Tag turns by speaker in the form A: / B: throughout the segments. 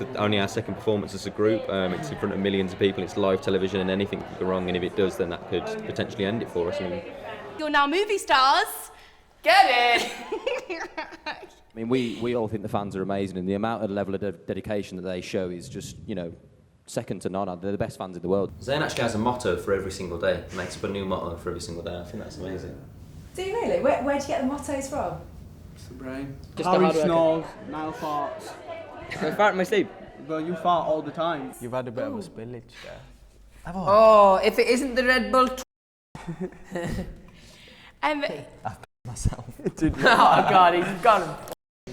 A: it's only our second performance as a group. It's in front of millions of people. It's live television, and anything could go wrong. And if it does, then that could potentially end it for us.
B: You're now movie stars. Get it?
C: I mean, we all think the fans are amazing, and the amount of level of dedication that they show is just, second to none. They're the best fans in the world.
A: Zayn actually has a motto for every single day. He makes up a new motto for every single day. I think that's amazing.
D: Do you really? Where do you get the mottos from?
E: It's the brain.
F: Just
E: Harry snores, Niall farts.
F: I fart in my sleep.
E: Well, you fart all the time.
G: You've had a bit of a spillage there.
F: Oh, if it isn't the Red Bull.
G: Myself.
F: Oh God, he's got him.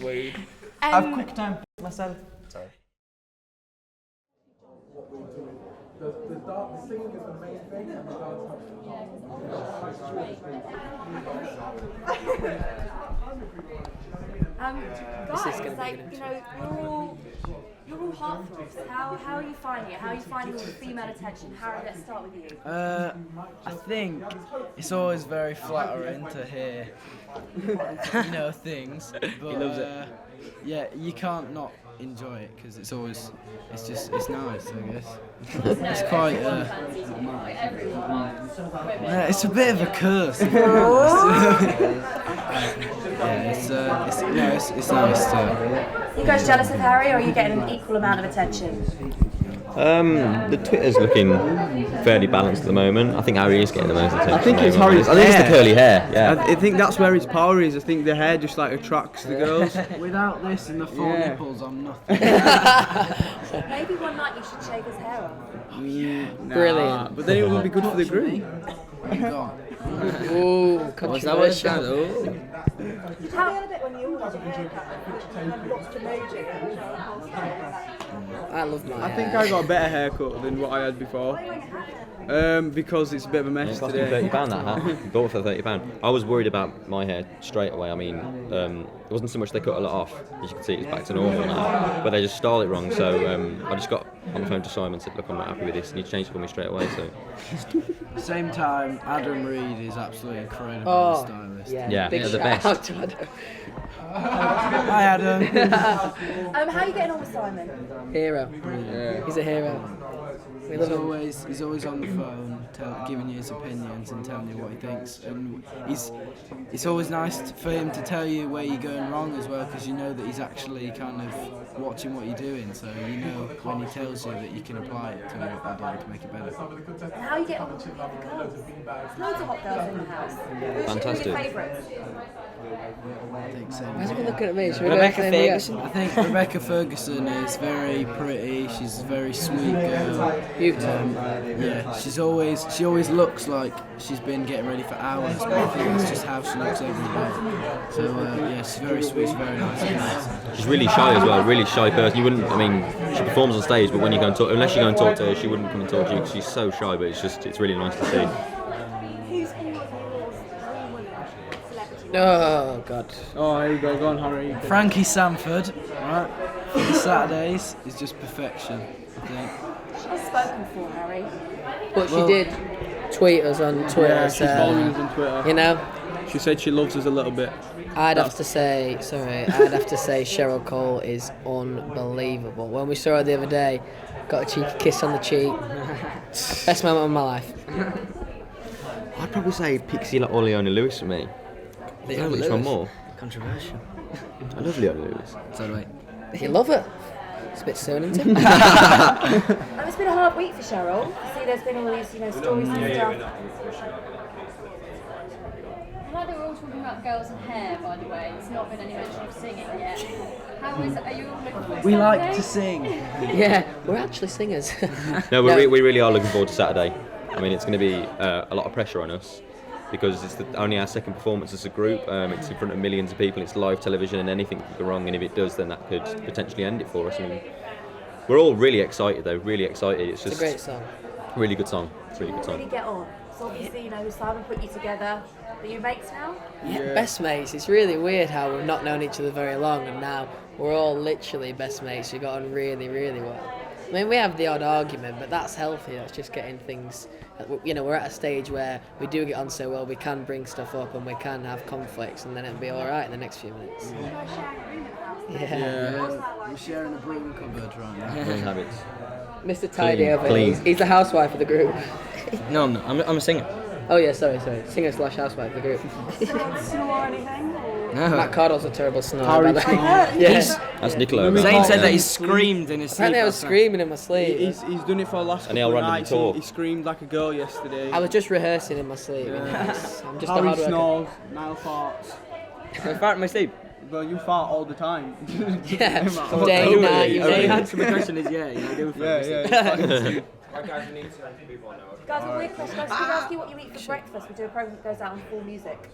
F: Weed.
G: I've quick time myself. Sorry.
E: The singing is the main thing, and the
B: Guys, you're all heartthrobs. How are you finding it? How are you finding all the female attention? Harry, let's start with you.
G: I think it's always very flattering to hear, things. But,
F: He loves it.
G: Yeah, you can't not enjoy it because it's nice, I guess. It's quite, it's a bit of a curse. It's nice to...
B: You guys jealous of Harry, or are you getting an equal amount of attention?
A: The Twitter's looking fairly balanced at the moment. I think Harry is getting the most attention.
E: I think it's
A: Harry's. I think it's the curly hair. Yeah.
E: I think that's where his power is. I think the hair just attracts the girls.
G: Without this and the four nipples, I'm nothing.
B: Maybe one night you should shave his hair off.
F: Brilliant.
E: But then it would be good for the group.
F: Oh, controversial.
B: How a bit when you ordered your haircut and lost your mojo?
F: I love my
E: I think I got a better haircut than what I had before. Because it's a bit of a mess
A: It's costing
E: today.
A: £30 that hat. Bought it for £30. I was worried about my hair straight away. I mean, it wasn't so much they cut a lot off. As you can see, it's back to normal now. But they just styled it wrong. So I just got on the phone to Simon and said, look, I'm not happy with this. And he changed it for me straight away. So.
G: Same time, Adam Reed is absolutely incredible
F: Oh,
G: stylist.
A: Yeah,
F: big
A: they're the
F: shout
A: best.
F: out to Adam.
G: Hi Adam.
B: How are you getting on with Simon?
F: Hero. He's a hero. We love him.
G: He's always on the phone, giving you his opinions and telling you what he thinks. And it's always nice for him to tell you where you're going wrong as well, because you know that he's actually kind of watching what you're doing. So you know when he tells you that you can apply it to what you're doing to make it better.
B: And how are you getting on with the girls? There's loads of hot girls in the house.
A: Fantastic.
B: Who's your favourites?
G: I think so.
F: Why is he looking at me? Should we
G: Rebecca
F: go for the
G: Ferguson. I think Rebecca Ferguson is very pretty. She's a very sweet girl.
F: Beautiful.
G: Yeah, she always looks like she's been getting ready for hours, but I think that's just how she looks every day. So yeah, she's very sweet, she's very nice.
A: She's really shy as well, really shy person. You wouldn't, I mean, she performs on stage, but when you go and talk, unless you go and talk to her, she wouldn't come and talk to you because she's so shy, but it's really nice to see.
F: Oh God.
E: Oh, here we go. Go on, Harry.
G: Frankie Sanford, right? For the Saturdays is just perfection, I think.
B: She's spoken for Harry.
F: But she did tweet us on Twitter.
E: Yeah, she's following us on Twitter.
F: You know,
E: She said she loves us a little bit.
F: I'd have to say Cheryl Cole is unbelievable. When we saw her the other day, got a cheeky kiss on the cheek. Best moment of my life.
A: I'd probably say Pixie or Leona Lewis for me. I don't know which one more.
F: Controversial.
A: I love Leona Lewis.
G: So do I.
F: You love it. It's a bit soon, isn't it?
B: It's been a hard week for Cheryl. See, there's been all these, stories and stuff.
H: I like that we're all talking about girls and hair, by the way. There's not been any mention of singing yet. Are you all looking forward to
G: We like
H: Saturday?
G: to sing.
F: Yeah, we're actually singers.
A: No, we really are looking forward to Saturday. I mean, it's going to be a lot of pressure on us because it's only our second performance as a group. It's in front of millions of people. It's live television, and anything could go wrong. And if it does, then that could potentially end it for us. I mean, we're all really excited, though. Really excited. It's just
F: It's a great song.
A: really good song. It's a really good
B: Really
A: song.
B: get on. So obviously, Simon put you together. Are you mates now?
F: Yeah, best mates. It's really weird how we've not known each other very long, and now we're all literally best mates. We got on really, really well. I mean, we have the odd argument, but that's healthy. That's just getting things. We're at a stage where we do get on so well. We can bring stuff up and we can have conflicts, and then it'll be all right in the next few minutes.
B: You guys sharing a room at the house
F: Yeah.
B: What's that like?
G: We're sharing a broom cupboard right now.
A: Good habits.
F: Mr. Tidy over
A: clean.
F: here. He's the housewife of the group.
I: No, I'm not. I'm a singer.
F: Oh yeah, sorry. Singer / housewife of the group.
B: Someone snore or anything? Or?
I: No.
F: Matt Cardle's a terrible snorer.
G: Harry
F: by the way.
B: Snore.
F: Yeah.
A: That's Nicola.
I: Zayn said that he screamed in his sleep.
F: Apparently I was
I: last night.
F: screaming in my sleep.
E: He's done it for the last
A: And
E: couple
A: he'll
E: of
A: randomly
E: nights.
A: talk.
E: He screamed like a girl yesterday.
F: I was just rehearsing in my sleep.
E: Yeah.
F: I'm just a
E: Harry
F: hard worker.
E: snores, Niall farts.
I: I fart in my sleep.
E: Well, you fart all the time.
F: Yeah.
E: So
F: Day,
E: totally.
F: night, you
I: The
F: know.
I: answer to my question is yeah, I do fart in my sleep.
E: Yeah.
B: Guys, a weird question. Guys, could I ask you what you eat for breakfast? We do a program that goes out on full music.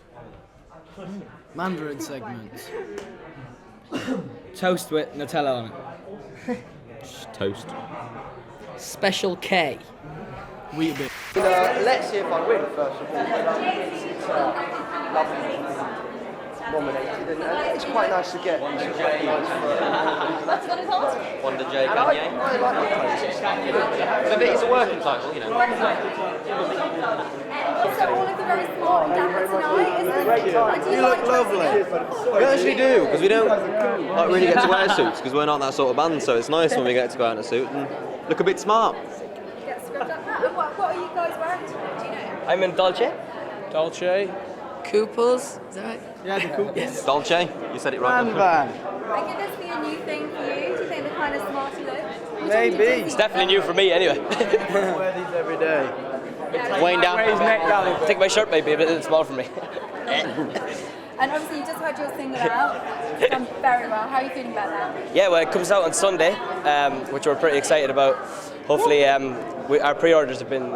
G: Mandarin segments.
I: Toast with Nutella on it.
A: Just toast.
F: Special K.
G: Wheat bit.
J: Let's see if I win first of all. Lovely nominated, and it's quite nice to get recognised for.
A: Wonder J
J: I
A: Kanye.
J: like that place.
A: It's a working title, you know.
B: So all of the very smart dapper tonight, isn't it?
J: You look lovely.
A: We actually do, because we don't like really get to wear suits, because we're not that sort of band, so it's nice when we get to go out in a suit and look a bit smart.
B: Get scrubbed up that. And what are you guys wearing tonight? Do you know?
I: I'm in Dolce.
E: Dolce.
F: Couples, is that right?
E: Yeah, the cool.
F: Yes.
A: Dolce, you said it right.
J: Van.
B: And could this be a new thing for you? Do you think the kind of smarty look?
J: Maybe.
I: It's definitely new for me anyway.
J: Wear these every day.
I: Weighing down. Take my shirt maybe a bit small for me.
B: And obviously you just had your single out. It's done very well. How are you feeling about that?
I: Yeah, well, it comes out on Sunday, which we're pretty excited about. Hopefully, our pre-orders have been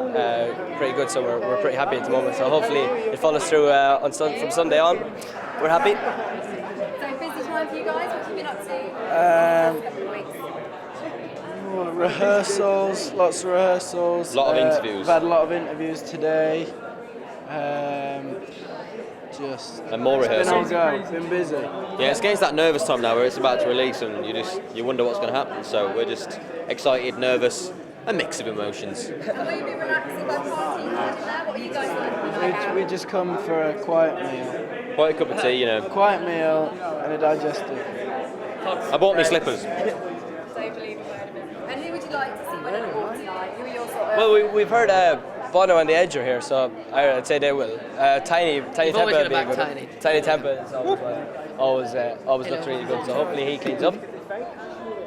I: pretty good, so we're pretty happy at the moment. So hopefully it follows through from Sunday on. We're happy.
B: So busy time for you guys. What have you been up to? Last couple of weeks?
J: Rehearsals, lots of rehearsals.
A: Lot of interviews.
J: We've had a lot of interviews today. Just
A: And more
J: it's
A: rehearsals.
J: been on go, been busy.
A: Yeah, it's getting to that nervous time now where it's about to release and you wonder what's going to happen. So we're just excited, nervous, a mix of emotions.
B: And will you be relaxing by partying hard in there? What are you guys doing?
J: We just come for a quiet meal.
A: Quite a cup of tea, you know.
J: Quiet meal and a digestive.
A: I bought me slippers.
B: Don't believe a word of it. And who would you like to see win an award tonight? Who are your sort of...
I: Well, we've heard Bono and the Edge are here, so I'd say they will. Tiny
F: You've
I: Temper
F: always
I: would
F: got
I: be a
F: to
I: good
F: back
I: one.
F: Tiny.
I: Tiny Temper is always looks really good, so hopefully he cleans up.
B: And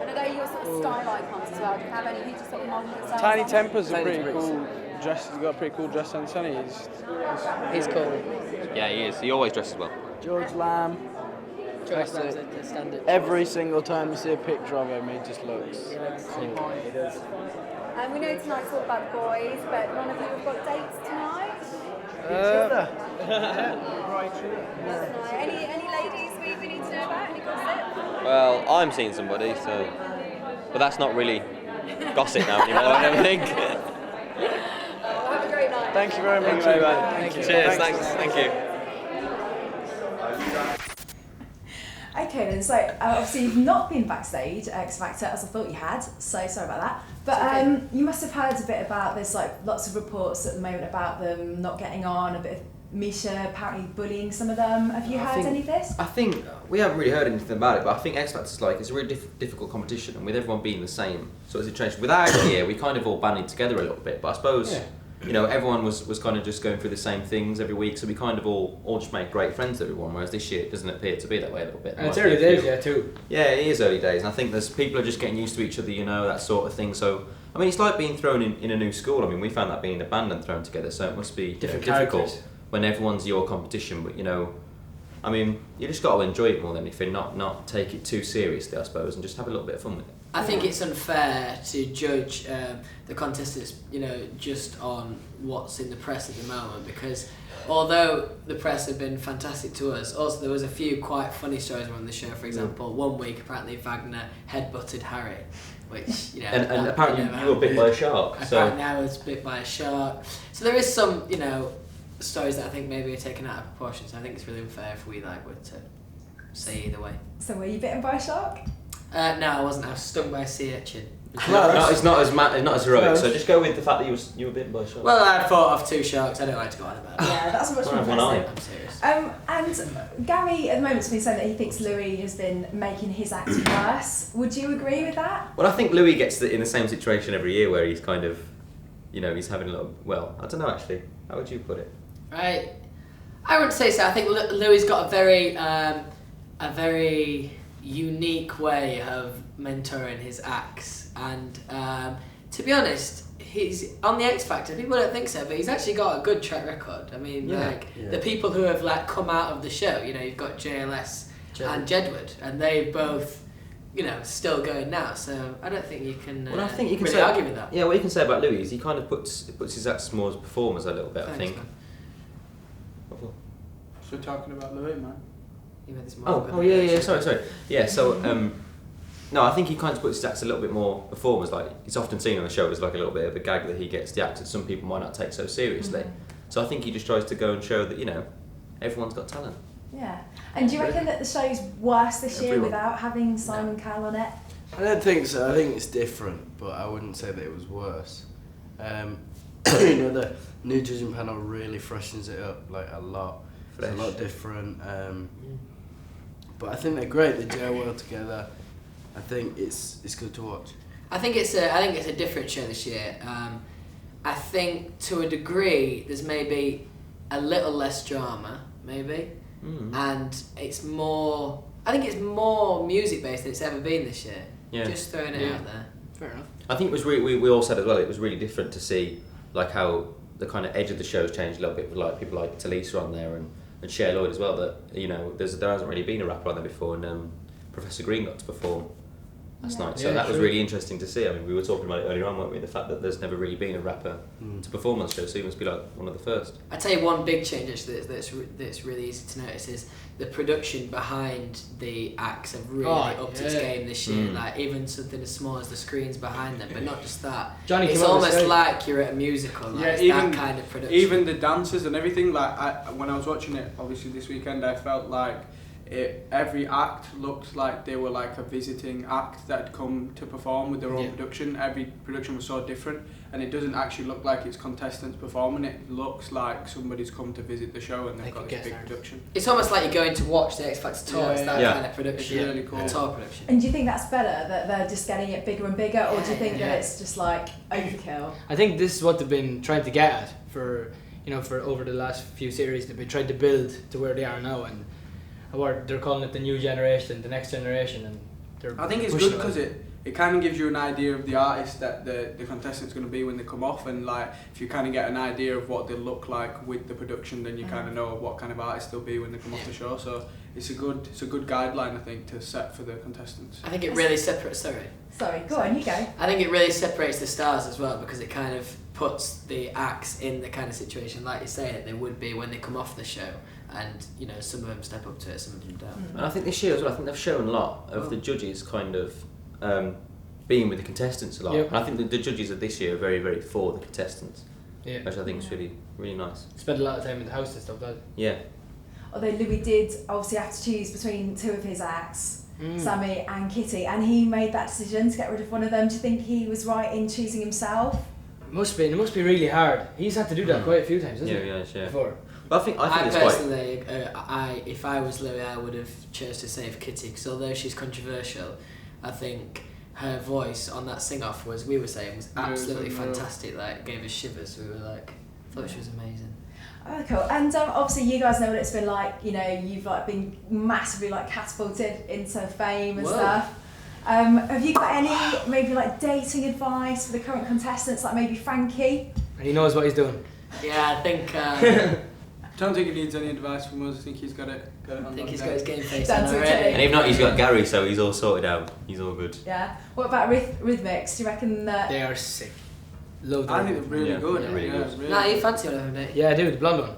B: are they your sort of style icons as well? Do you have any who just sort of model yourselves
E: Tiny
B: on?
E: Temper's a
I: Tiny's
E: pretty
I: Bricks.
E: cool dress. He's got a pretty cool dress sense, hasn't he?
F: He's cool.
A: Yeah, he is. He always dresses well.
J: George Lamb.
F: Choice
J: That's
F: names
J: it.
F: are standard.
J: Every single time you see a picture of him, he just looks cool.
B: And we know tonight's all about the boys, but none of you have got dates tonight? Any ladies we need to know about? Any gossip?
A: Well, I'm seeing somebody, so... But that's not really gossip now anymore, I don't think.
B: Well, have a great night.
J: Thank you very much.
A: Thank you. Cheers, thanks. Thank you.
D: Okay then, so obviously you've not been backstage at X Factor as I thought you had, so sorry about that. But you must have heard a bit about there's like lots of reports at the moment about them not getting on, a bit of Misha apparently bullying some of them. Have you heard any of this?
A: I think we haven't really heard anything about it, but I think X Factor's it's a really difficult competition, and with everyone being the same sort of situation. Without it here, we kind of all banded together a little bit, but I suppose everyone was kind of just going through the same things every week, so we kind of all just made great friends with everyone. Whereas this year it doesn't appear to be that way a little bit.
I: And it's early days, yeah, too.
A: Yeah, it is early days, and I think people are just getting used to each other, that sort of thing. So I mean, it's like being thrown in a new school. I mean, we found that being in a band and thrown together, so it must be difficult when everyone's your competition. But I mean, you just got to enjoy it more than anything, not take it too seriously, I suppose, and just have a little bit of fun with it.
F: I think it's unfair to judge the contestants, just on what's in the press at the moment, because although the press have been fantastic to us, also there was a few quite funny stories around the show. For example, one week apparently Wagner headbutted Harry, which
A: and apparently you were bit by a shark.
F: Apparently I was bit by a shark. So there is some stories that I think maybe are taken out of proportion. So I think it's really unfair if we were to say either way.
D: So were you bitten by a shark?
F: No, I wasn't. I was stung by a sea urchin.
A: It's not as heroic. So just go with the fact that you were bitten by a shark.
F: Well, I fought off 2 sharks. I don't like to go on about it.
D: Yeah, that's much more
A: One eye.
D: impressive.
F: I'm serious.
D: And Gary at the moment's been saying that he thinks Louis has been making his act worse. Would you agree with that?
A: Well, I think Louis gets in the same situation every year where he's kind of, he's having a little. Well, I don't know actually. How would you put it?
F: Right. I wouldn't say so. I think Louis got a very unique way of mentoring his acts, and to be honest, he's on the X Factor. People don't think so, but he's actually got a good track record. I mean, the people who have come out of the show. You've got JLS and Jedward, and they both, still going now. So I don't think you can.
A: Well, I think you can
F: really
A: say,
F: argue with that.
A: Yeah, what you can say about Louis is he kind of puts his acts more as performers a little bit.
F: Thanks,
A: I think.
F: man.
E: So talking about Louis, man.
A: Sorry. Yeah, so no, I think he kind of puts his acts a little bit more performers. Like it's often seen on the show as like a little bit of a gag that he gets the acts that some people might not take so seriously. So I think he just tries to go and show that everyone's got talent.
D: Yeah. And do you reckon that the show's worse this year without having Simon Cowell on it?
K: I don't think so. I think it's different, but I wouldn't say that it was worse. The new judging panel really freshens it up like a lot. It's a lot different. But I think they're great. They gel well together. I think it's good to watch.
F: I think it's a different show this year. I think to a degree there's maybe a little less drama, maybe, and it's more. I think it's more music based than it's ever been this year.
A: Yeah.
F: Just throwing it out there. Fair enough.
A: I think it was we all said as well. It was really different to see like how the kind of edge of the show's changed a little bit with like people like Talisa on there and Cher Lloyd as well. That there hasn't really been a rapper on there before, and Professor Green got to perform last night. So that was really interesting to see. I mean, we were talking about it earlier on, weren't we? The fact that there's never really been a rapper to perform on the show, so he must be like one of the first.
F: I tell you one big change actually that's really easy to notice is the production behind the acts have really upped its game this year. Like even something as small as the screens behind them, but not just that. It's almost like you're at a musical. Like that kind of production.
E: Even the dancers and everything. Like when I was watching it, obviously this weekend, I felt like every act looked like they were like a visiting act that had come to perform with their own production. Every production was so different, and it doesn't actually look like it's contestants performing. It looks like somebody's come to visit the show and they've got this big production.
F: It's almost like you're going to watch the X Factor tour. It's that kind of production.
E: It's really cool.
F: Tour production.
D: And do you think that's better, that they're just getting it bigger and bigger, or do you think that it's just like overkill?
L: I think this is what they've been trying to get at for over the last few series. They've been trying to build to where they are now, and they're calling it the new generation, the next generation, and
E: I think it's good because it kind of gives you an idea of the artist that the contestant's going to be when they come off, and like if you kind of get an idea of what they look like with the production, then you kind of know what kind of artist they'll be when they come off the show. So it's a good guideline, I think, to set for the contestants.
F: I think it really separates.
D: Sorry, go on, you go.
F: I think it really separates the stars as well, because it kind of puts the acts in the kind of situation, like you say, that they would be when they come off the show. And some of them step up to it, some of them don't.
A: And I think this year as well, I think they've shown a lot of the judges kind of being with the contestants a lot. And I think the judges of this year are very, very for the contestants, which I think is really, really nice.
L: Spend a lot of time in the house and stuff, does it?
A: Yeah.
D: Although Louis did obviously have to choose between two of his acts, Sammy and Kitty, and he made that decision to get rid of one of them. Do you think he was right in choosing himself?
L: It must be really hard. He's had to do that quite a few times, hasn't he?
A: Yeah.
L: Before.
A: But I think it's
F: personally, if I was Louis, I would have chose to save Kitty, because although she's controversial, I think her voice on that sing-off was absolutely fantastic. Like, gave us shivers. We were like, thought she was amazing.
D: Oh, cool. And obviously you guys know what it's been like. You've like been massively like catapulted into fame and stuff. Have you got any maybe like dating advice for the current contestants, like maybe Frankie?
L: And he knows what he's doing.
F: Yeah, I think.
E: I don't think he needs any advice from us. I think he's got it.
F: I think he's got his game face
D: That's
F: on
D: okay.
F: already.
A: And if not, he's got Gary, so he's all sorted out. He's all good.
D: Yeah. What about rhythmics? Do you reckon that
L: they are sick? Love them.
E: I think they're really good.
A: Yeah, really good.
E: Really.
F: Nah, you fancy one of them, don't you?
L: Yeah, I do. The blonde one.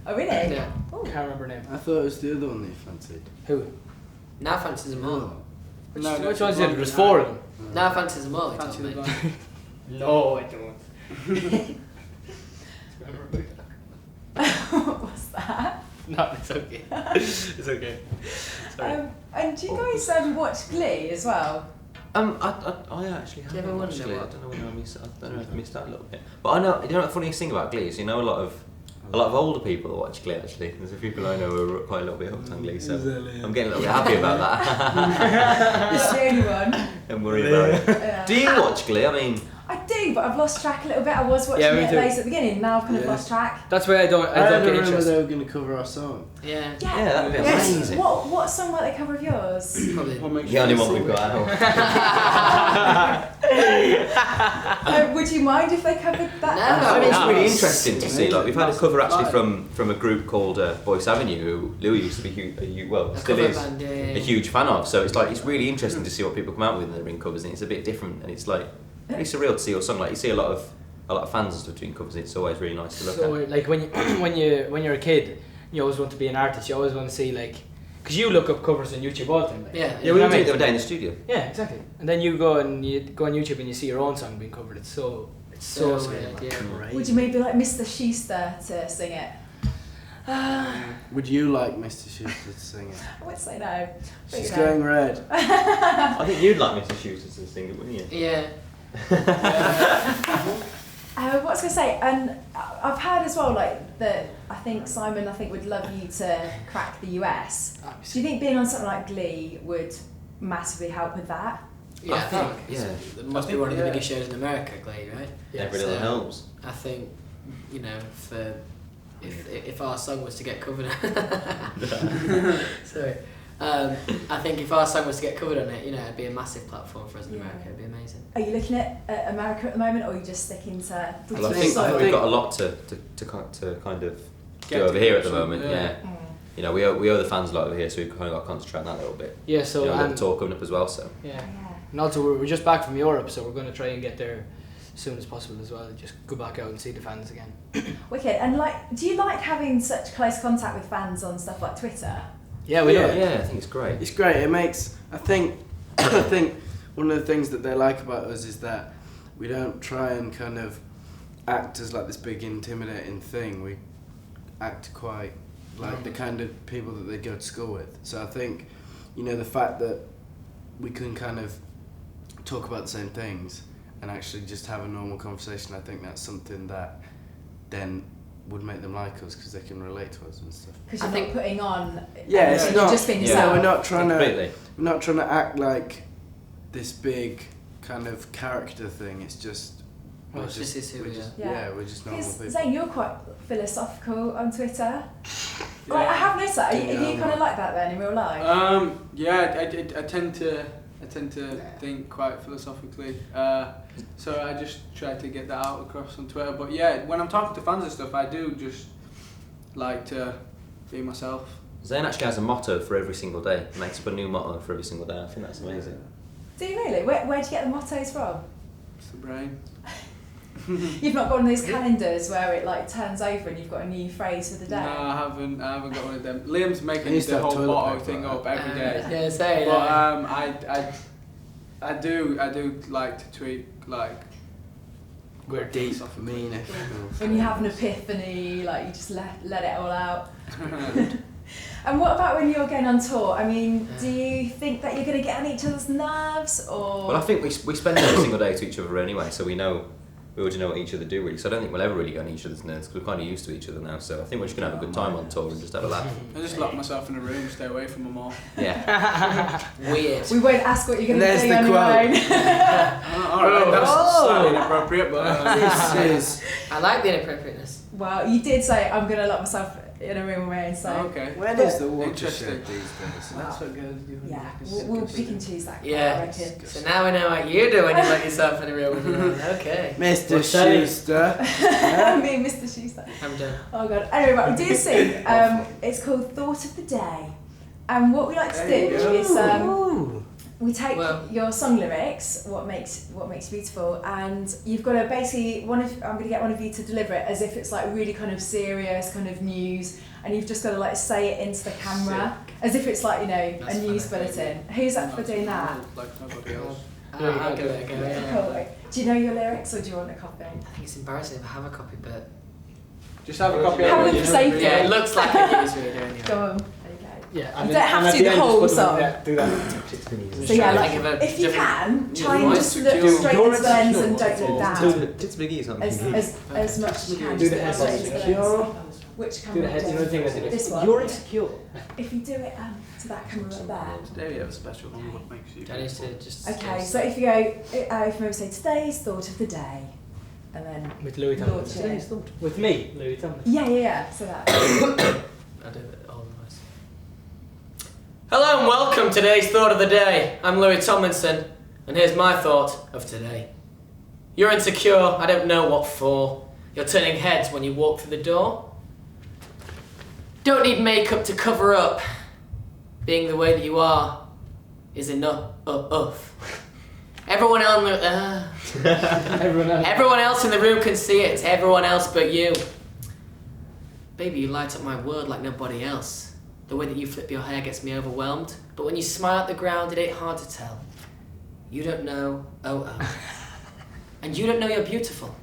D: Oh really?
F: Yeah.
D: Ooh.
L: Can't remember her name.
K: I thought it was the other one that you fancied.
L: Who?
F: Now fancies them all.
L: Which one's it? There's 4 of them.
F: Now fancies them all.
E: Fancy the blonde.
L: No, I don't.
D: What's that?
L: No, it's okay. It's okay. Sorry.
D: And do you guys watch Glee as well?
A: I actually
F: Do you ever
A: haven't watched
F: wonder
A: Glee. I
F: what-
A: don't know when I missed. I don't know if I missed out a little bit. But I know. You know what the funniest thing about Glee is? You know a lot of older people watch Glee. Actually, there's a few people I know who are quite a little bit hooked on Glee. So I'm getting a little bit happy about that.
D: You're the only one.
A: Don't worry about it.
D: Yeah.
A: Do you watch Glee? I mean,
D: I do, but I've lost track a little bit. I was watching
L: Yeah, me
D: it
L: too.
D: late at the beginning, now I've kind of
K: Yeah.
D: lost track.
L: That's why I don't
K: I
L: get
K: remember
L: interested.
K: they were going to cover our song.
F: Yeah.
A: yeah, that'd be
D: Yes.
A: amazing.
D: What song might they cover of yours?
L: Probably.
K: What makes
A: The
K: you
A: only
K: feel
A: one we've
K: sick?
A: got.
D: Would you mind if they covered that?
F: No.
A: I mean, it's
L: no.
A: really interesting to see. Like we've had a cover actually from a group called Voice Avenue, who Louis used to be
F: A
A: still
F: cover
A: is
F: band, yeah.
A: a huge fan of. So it's really interesting to see what people come out with when they're doing covers, and it's a bit different, and it's like really surreal to see your song. Like you see a lot of fans and stuff doing covers. It's always really nice to look
L: So
A: at.
L: like when you're a kid, you always want to be an artist. You always want to see like, because you look up covers on YouTube all the time. Like.
F: Yeah.
A: Yeah, we were doing it the other day in the studio.
L: Yeah, exactly. And then you go on YouTube and you see your own song being covered. It's so
F: So
L: surreal.
F: weird, yeah.
D: Would you maybe like Mr. Schuster to sing it?
K: Would you like Mr. Schuster to sing it?
D: I would say no. but
K: She's
D: you know.
K: going red.
A: I think you'd like Mr. Schuster to sing it, wouldn't you?
F: Yeah.
D: What was I going to say? And I've heard as well, like that. I think Simon, would love you to crack the US. Do you think being on something like Glee would massively help with that?
F: Yeah, I think
A: yeah.
F: it must be one of the biggest shows in America, Glee, right?
A: Every little helps.
F: I think, you know, if our song was to get covered, sorry, I think if our song was to get covered on it, you know, it'd be a massive platform for us in America. It'd be amazing.
D: Are you looking at America at the moment, or are you just sticking to?
A: Well, I think we've got a lot to kind of do over here at the moment. Yeah. You know, we owe the fans a lot over here, so we've kind of got to concentrate on that a little bit.
L: Yeah, so
A: you know, a little tour coming up as well. So.
L: Yeah. And also we're just back from Europe, so we're going to try and get there as soon as possible as well. Just go back out and see the fans again.
D: Wicked. And do you like having such close contact with fans on stuff like Twitter?
L: Yeah, we do.
A: Yeah, I think it's great.
K: It's great. It makes, I think one of the things that they like about us is that we don't try and kind of act as like this big intimidating thing. We act quite like the kind of people that they go to school with. So I think, you know, the fact that we can kind of talk about the same things and actually just have a normal conversation, I think that's something that then would make them like us because they can relate to us and stuff.
D: Because you're not putting on.
K: Yeah, it's
D: you're
K: not.
D: just being
K: Yeah,
D: yourself.
K: we're not trying to act like this big kind of character thing. It's just.
F: Well, this is who we are.
K: Yeah, we're just normal people.
D: Zayn, you're quite philosophical on Twitter. Like, I have noticed that. Are you kind of like that then in real life?
E: Yeah, I tend to think quite philosophically. So I just try to get that out across on Twitter. But yeah, when I'm talking to fans and stuff, I do just like to be myself.
A: Zayn actually has a motto for every single day. He makes up a new motto for every single day. I think that's amazing.
D: Do you really? Where do you get the mottos from?
E: It's the brain.
D: You've not got one of those calendars where it like turns over and you've got a new phrase for the day?
E: No, I haven't got one of them. Liam's
K: I
E: making
K: used to
E: the
K: have
E: whole
K: toilet
E: motto
K: paper,
E: thing
K: right?
E: up every day.
F: Yeah, say
E: But I do like to tweet like.
K: We're deep, mean.
D: When you have an epiphany, like you just let it all out. And what about when you're going on tour? I mean, do you think that you're going to get on each other's nerves, or?
A: Well, I think we spend every single day to each other anyway, so we already know what each other do really. So I don't think we'll ever really go on each other's nerves because we're kind of used to each other now. So I think we're just gonna have a good time on tour and just have a laugh.
E: I just lock myself in a room, stay away from them all.
A: Yeah.
F: Weird.
D: We won't ask what you're going to
K: There's
D: do
K: the
D: on your own.
E: Alright, that's slightly inappropriate, but
K: This is.
F: I like the inappropriateness.
D: Well, you did say I'm going to lock myself in a room on my own, so.
E: okay.
K: When is the
E: Interesting.
K: watershed these days?
E: That's what girls do.
D: Yeah, we'll pick and choose that. I
F: Yeah.
D: reckon.
F: So now I know what you do when you let yourself in a room with your own. Okay.
K: Mr.
F: What's that?
K: Schuster.
D: Me and Mr. Schuster.
F: I'm done.
D: Oh god. Anyway, right, we do sing. It's called Thought of the Day. And what we like to do is we take your song lyrics, what makes you beautiful, and you've got to basically I'm going to get one of you to deliver it as if it's like really kind of serious kind of news, and you've just got to like say it into the camera as if it's like, you know,
F: That's
D: a news
F: funny.
D: bulletin. Who's up for doing that?
E: Like nobody else.
F: I'll give it a go, yeah.
D: Cool. Do you know your lyrics or do you want a copy?
F: I think it's embarrassing if I have a copy, but
L: Just have a copy
D: Have
L: of
D: them
L: it.
D: for safety.
F: Yeah, it looks like a newsreader anyway.
D: Go on.
L: Yeah,
D: You don't have to do the whole song.
L: Do that.
D: So yeah,
F: Think of
D: like
F: a
D: if you
F: different-
D: can, try and just look
E: You're
D: straight into the lens and don't look down
A: It's McGee's on
D: as much as you can.
L: Do
D: Just
L: the
D: look
L: head
D: straight into the lens. Which
L: Do
D: camera?
L: the head. You know the thing that you do.
D: This one.
L: You're insecure.
D: If you do it to that camera right there.
E: Today we have a special one. What makes you?
F: Dennis to just.
D: Okay, so if you go, if you maybe say today's thought of the day, and then
L: With Louis
D: launch
L: Tomlinson.
D: it.
L: With me, Louis Tomlinson.
D: Yeah. So that.
F: I do it all the voice. Hello and welcome to today's thought of the day. I'm Louis Tomlinson, and here's my thought of today. You're insecure, I don't know what for. You're turning heads when you walk through the door. Don't need makeup to cover up. Being the way that you are is enough. Everyone else in the room can see it. It's everyone else but you. Baby, you light up my world like nobody else. The way that you flip your hair gets me overwhelmed. But when you smile at the ground, it ain't hard to tell. You don't know, And you don't know you're beautiful.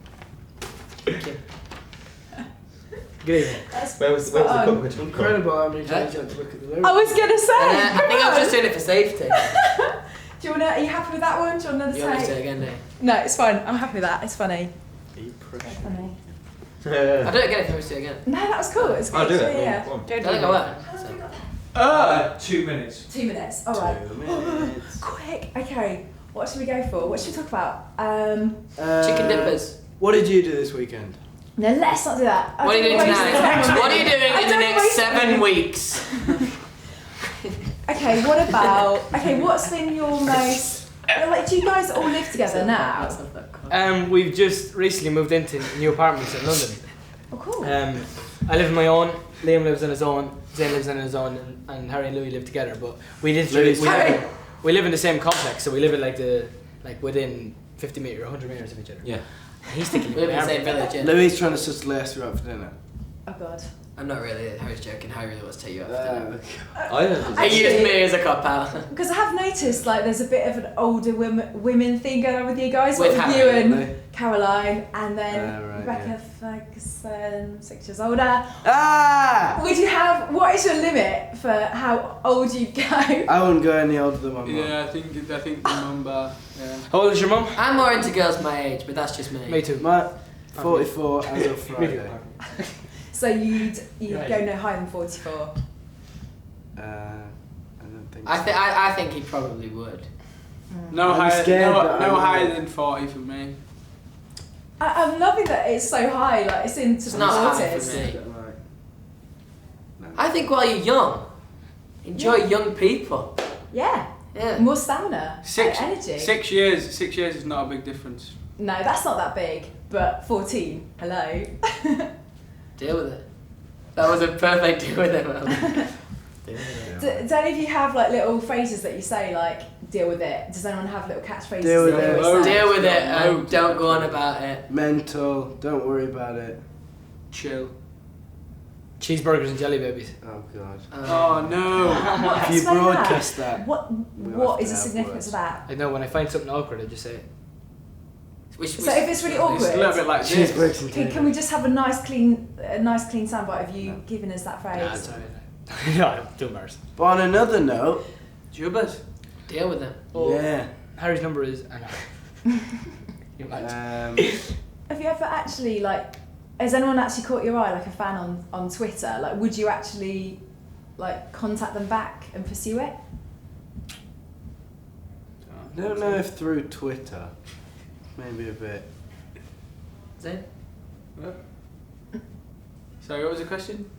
F: Thank you.
L: Good evening.
A: Where was the cup?
K: Incredible how many times you have to look at the lyrics.
D: I was gonna say.
F: I think I was just doing it for safety.
D: Do you wanna? Are you happy with that one? Do you want another
F: You want me to do it
D: take?
F: again, do you?
D: No, it's fine. I'm happy with that. It's funny. Funny.
F: I'll do it again if you want me to do it again.
D: No, that was cool. It's good.
A: I'll do it.
D: Yeah.
A: Go on.
F: I think I won't. so.
E: 2 minutes.
D: 2 minutes. All right.
K: 2 minutes.
D: Quick. Okay. What should we go for? What should we talk about?
F: Chicken dippers.
K: What did you do this weekend?
D: No, let's not do that.
F: What are you doing tonight? What are you doing in the next 7 weeks?
D: Okay, what about? Okay, what's been your most? Like, do you guys all live together now?
L: We've just recently moved into new apartments in London.
D: Oh, cool.
L: I live on my own. Liam lives on his own. Zayn lives on his own, and Harry and Louis live together. But we live in the same complex, so we live in within 50 meters, 100 meters of each other.
A: Yeah.
L: He's thinking
F: We live in the same village, yeah.
K: Louis trying to just lace you out for dinner.
D: Oh God.
F: I'm not really. Harry's joking. Harry really wants to take you out for dinner.
A: I don't
F: He used me as a cop out.
D: Because I have noticed like there's a bit of an older women thing going on with you guys.
F: With
D: What,
F: Harry,
D: you and
K: really?
D: Caroline, and then
K: Right,
D: Rebecca
K: yeah.
D: Ferguson, 6 years older.
K: Ah!
D: Would you have? What is your limit for how old you go?
K: I wouldn't go any older than my mum.
E: Yeah, I think the number. Yeah.
L: How old is your mum?
F: I'm more into girls my age, but that's just me.
L: Me too.
K: My 44 as of Friday.
D: So you'd
L: Right.
D: go no higher than 44.
K: I don't think.
F: I think he probably would.
E: No
K: I'm
E: higher.
K: scared
E: No,
K: that
E: no
K: I
E: higher
K: will.
E: than 40 for me.
D: I'm loving that it's so high. Like it's into
F: It's
D: the
F: not high
D: 40s.
F: for me.
K: Right. No.
F: I think while you're young, enjoy young people.
D: Yeah.
F: Yeah.
D: More stamina.
E: Six
D: Energy.
E: 6 years. 6 years is not a big difference.
D: No, that's not that big. But 14. Hello.
F: Deal with it. That was a perfect deal with it, man.
D: Do any of you have like little phrases that you say like deal with it? Does anyone have little catchphrases?
K: Deal with
D: that they
K: it.
D: always say?
F: Deal with it and don't go on about it.
K: Mental. Don't worry about it.
E: Chill.
L: Cheeseburgers and jelly babies.
K: Oh God.
E: Oh no.
K: If you
D: Explain
K: broadcast that.
D: What
K: we'll
D: What
K: have
D: is
K: to
D: the
K: have
D: significance
K: words.
D: of that?
L: I know when I find something awkward, I just say it.
D: So if it's really
E: It's a little
D: awkward,
E: bit like this.
K: Cheeseburgers and
D: can we just have a nice clean soundbite of you giving us that phrase?
L: Nah, sorry. No, I'm too embarrassed.
K: But on another note,
E: Jubas.
F: Deal with it.
K: yeah.
L: Harry's number is. I know. You might.
D: Have you ever actually like? Has anyone actually caught your eye, like a fan on Twitter? Like, would you actually like contact them back and pursue it?
K: I don't know if through Twitter. Maybe a bit.
F: Zayn?
E: Sorry, what was the question?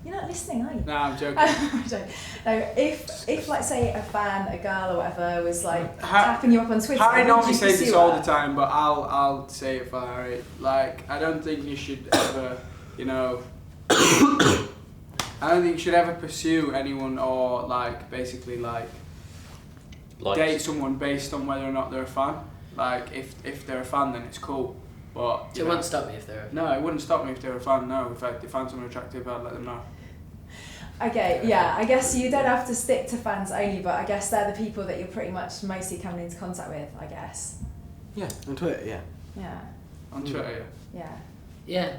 D: You're not listening, are you?
E: No, I'm joking.
D: I'm joking. No, if like say a fan, a girl or whatever was like tapping you up on Twitter,
E: Harry
D: would
E: normally
D: you
E: says this
D: pursue
E: all
D: her?
E: the time, but I'll say it for Harry. Like, I don't think you should ever, I don't think you should ever pursue anyone or like basically like date someone based on whether or not they're a fan. Like, if they're a fan, then it's cool. But
F: It wouldn't stop me if they're a fan.
E: No, it wouldn't stop me if they're a fan. No, if I find someone attractive, I'd let them know.
D: Okay, yeah, I guess you don't have to stick to fans only, but I guess they're the people that you're pretty much mostly coming into contact with, I guess.
K: Yeah, on Twitter, yeah.
D: Yeah.
E: On Twitter,
D: Yeah.
F: Yeah.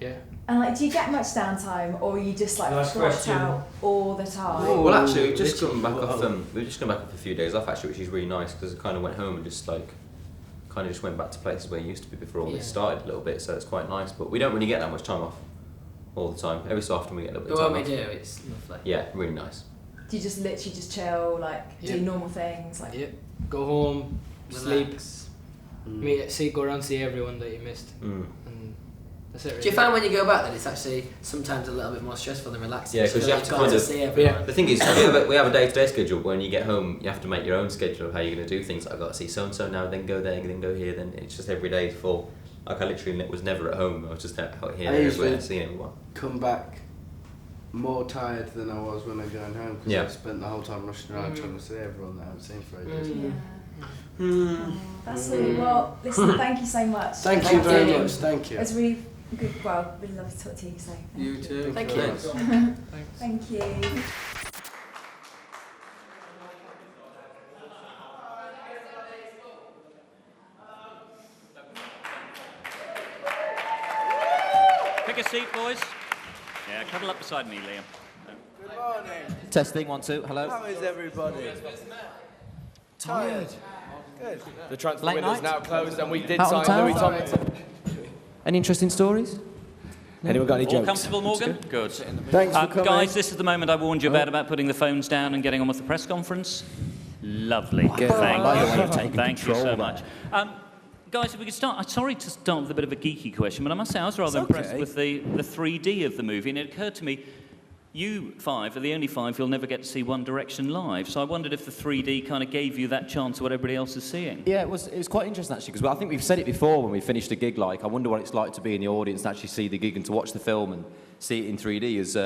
L: Yeah.
D: And like, do you get much downtime, or are you just like
A: Nice
D: blocked
A: question.
D: out all the time?
A: Well, actually, we've just come back off. We've just come back off a few days off, actually, which is really nice because I kind of went home and just like, kind of just went back to places where you used to be before all this started a little bit. So it's quite nice. But we don't really get that much time off all the time. Every so often we get a little bit.
L: But
A: of
L: when
A: time
L: we
A: off.
L: do, it's lovely.
A: Yeah, really nice.
D: Do you just literally just chill, like do normal things, like?
L: Yep. Go home, sleep, go around, see everyone that you missed, and that's it. Really.
M: Do you find when you go back that it's actually sometimes a little bit more stressful than relaxing?
A: Yeah, because you have to kind of
M: see everyone.
A: The thing is, we have a day-to-day schedule. But when you get home, you have to make your own schedule of how you're going to do things. I've got to see so and so now, then go there, then go here. Then it's just every day full. Like I literally was never at home. I was just out here, everywhere, seeing everyone.
K: Come back more tired than I was when I got home because I spent the whole time rushing around trying to see everyone that I haven't seen for ages.
D: That's sweet. Well, listen, thank you so much.
K: Thank you very much. Thank you.
D: It's really good. Well, really lovely to talk to you. So
E: You too.
M: Thank you.
D: Thank you.
N: Pick a seat, boys. Yeah, cuddle up beside me, Liam.
J: Good morning.
C: Testing, 1, 2, hello.
J: How is everybody? Tired. Good.
O: The transfer
C: Late
O: window's
C: night?
O: now closed and we did
C: Out on
O: sign
C: town?
O: Louis Tomlinson.
C: Any interesting stories?
O: Anyone got any
N: All
O: jokes?
N: comfortable, Morgan? Good.
K: Thanks for coming.
N: Guys, this is the moment I warned you about putting the phones down and getting on with the press conference. Lovely.
C: Good.
N: Thank
C: Thank
N: you so much. Guys, if we could start, I'm sorry to start with a bit of a geeky question, but I must say I was rather impressed with the 3D of the movie, and it occurred to me, you 5 are the only 5 who'll never get to see One Direction live, so I wondered if the 3D kind of gave you that chance of what everybody else is seeing.
C: Yeah, it was quite interesting actually, because I think we've said it before when we finished a gig, like, I wonder what it's like to be in the audience and actually see the gig and to watch the film and see it in 3D is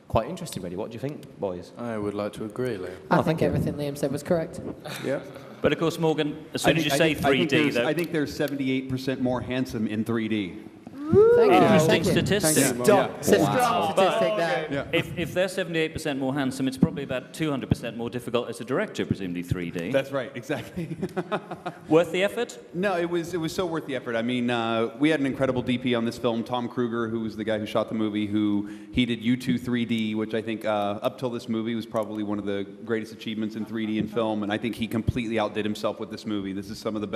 C: quite interesting, really. What do you think, boys?
K: I would like to agree, Liam.
M: I think everything Liam said was correct.
K: Yeah.
N: But of course, Morgan, as soon as you say 3D,
P: I think they're 78% more handsome in 3D.
M: Thank you.
N: interesting
M: Thank you.
N: statistic.
M: Stop. It's a strong statistic there.
P: Yeah.
N: If they're 78% more handsome, it's probably about 200% more difficult as a director, presumably 3D.
P: That's right, exactly.
N: Worth the effort?
P: No, it was so worth the effort. I mean, we had an incredible DP on this film, Tom Kruger, who was the guy who shot the movie, he did U2 3D, which I think up till this movie was probably one of the greatest achievements in 3D in film, and I think he completely outdid himself with this movie. This is some of the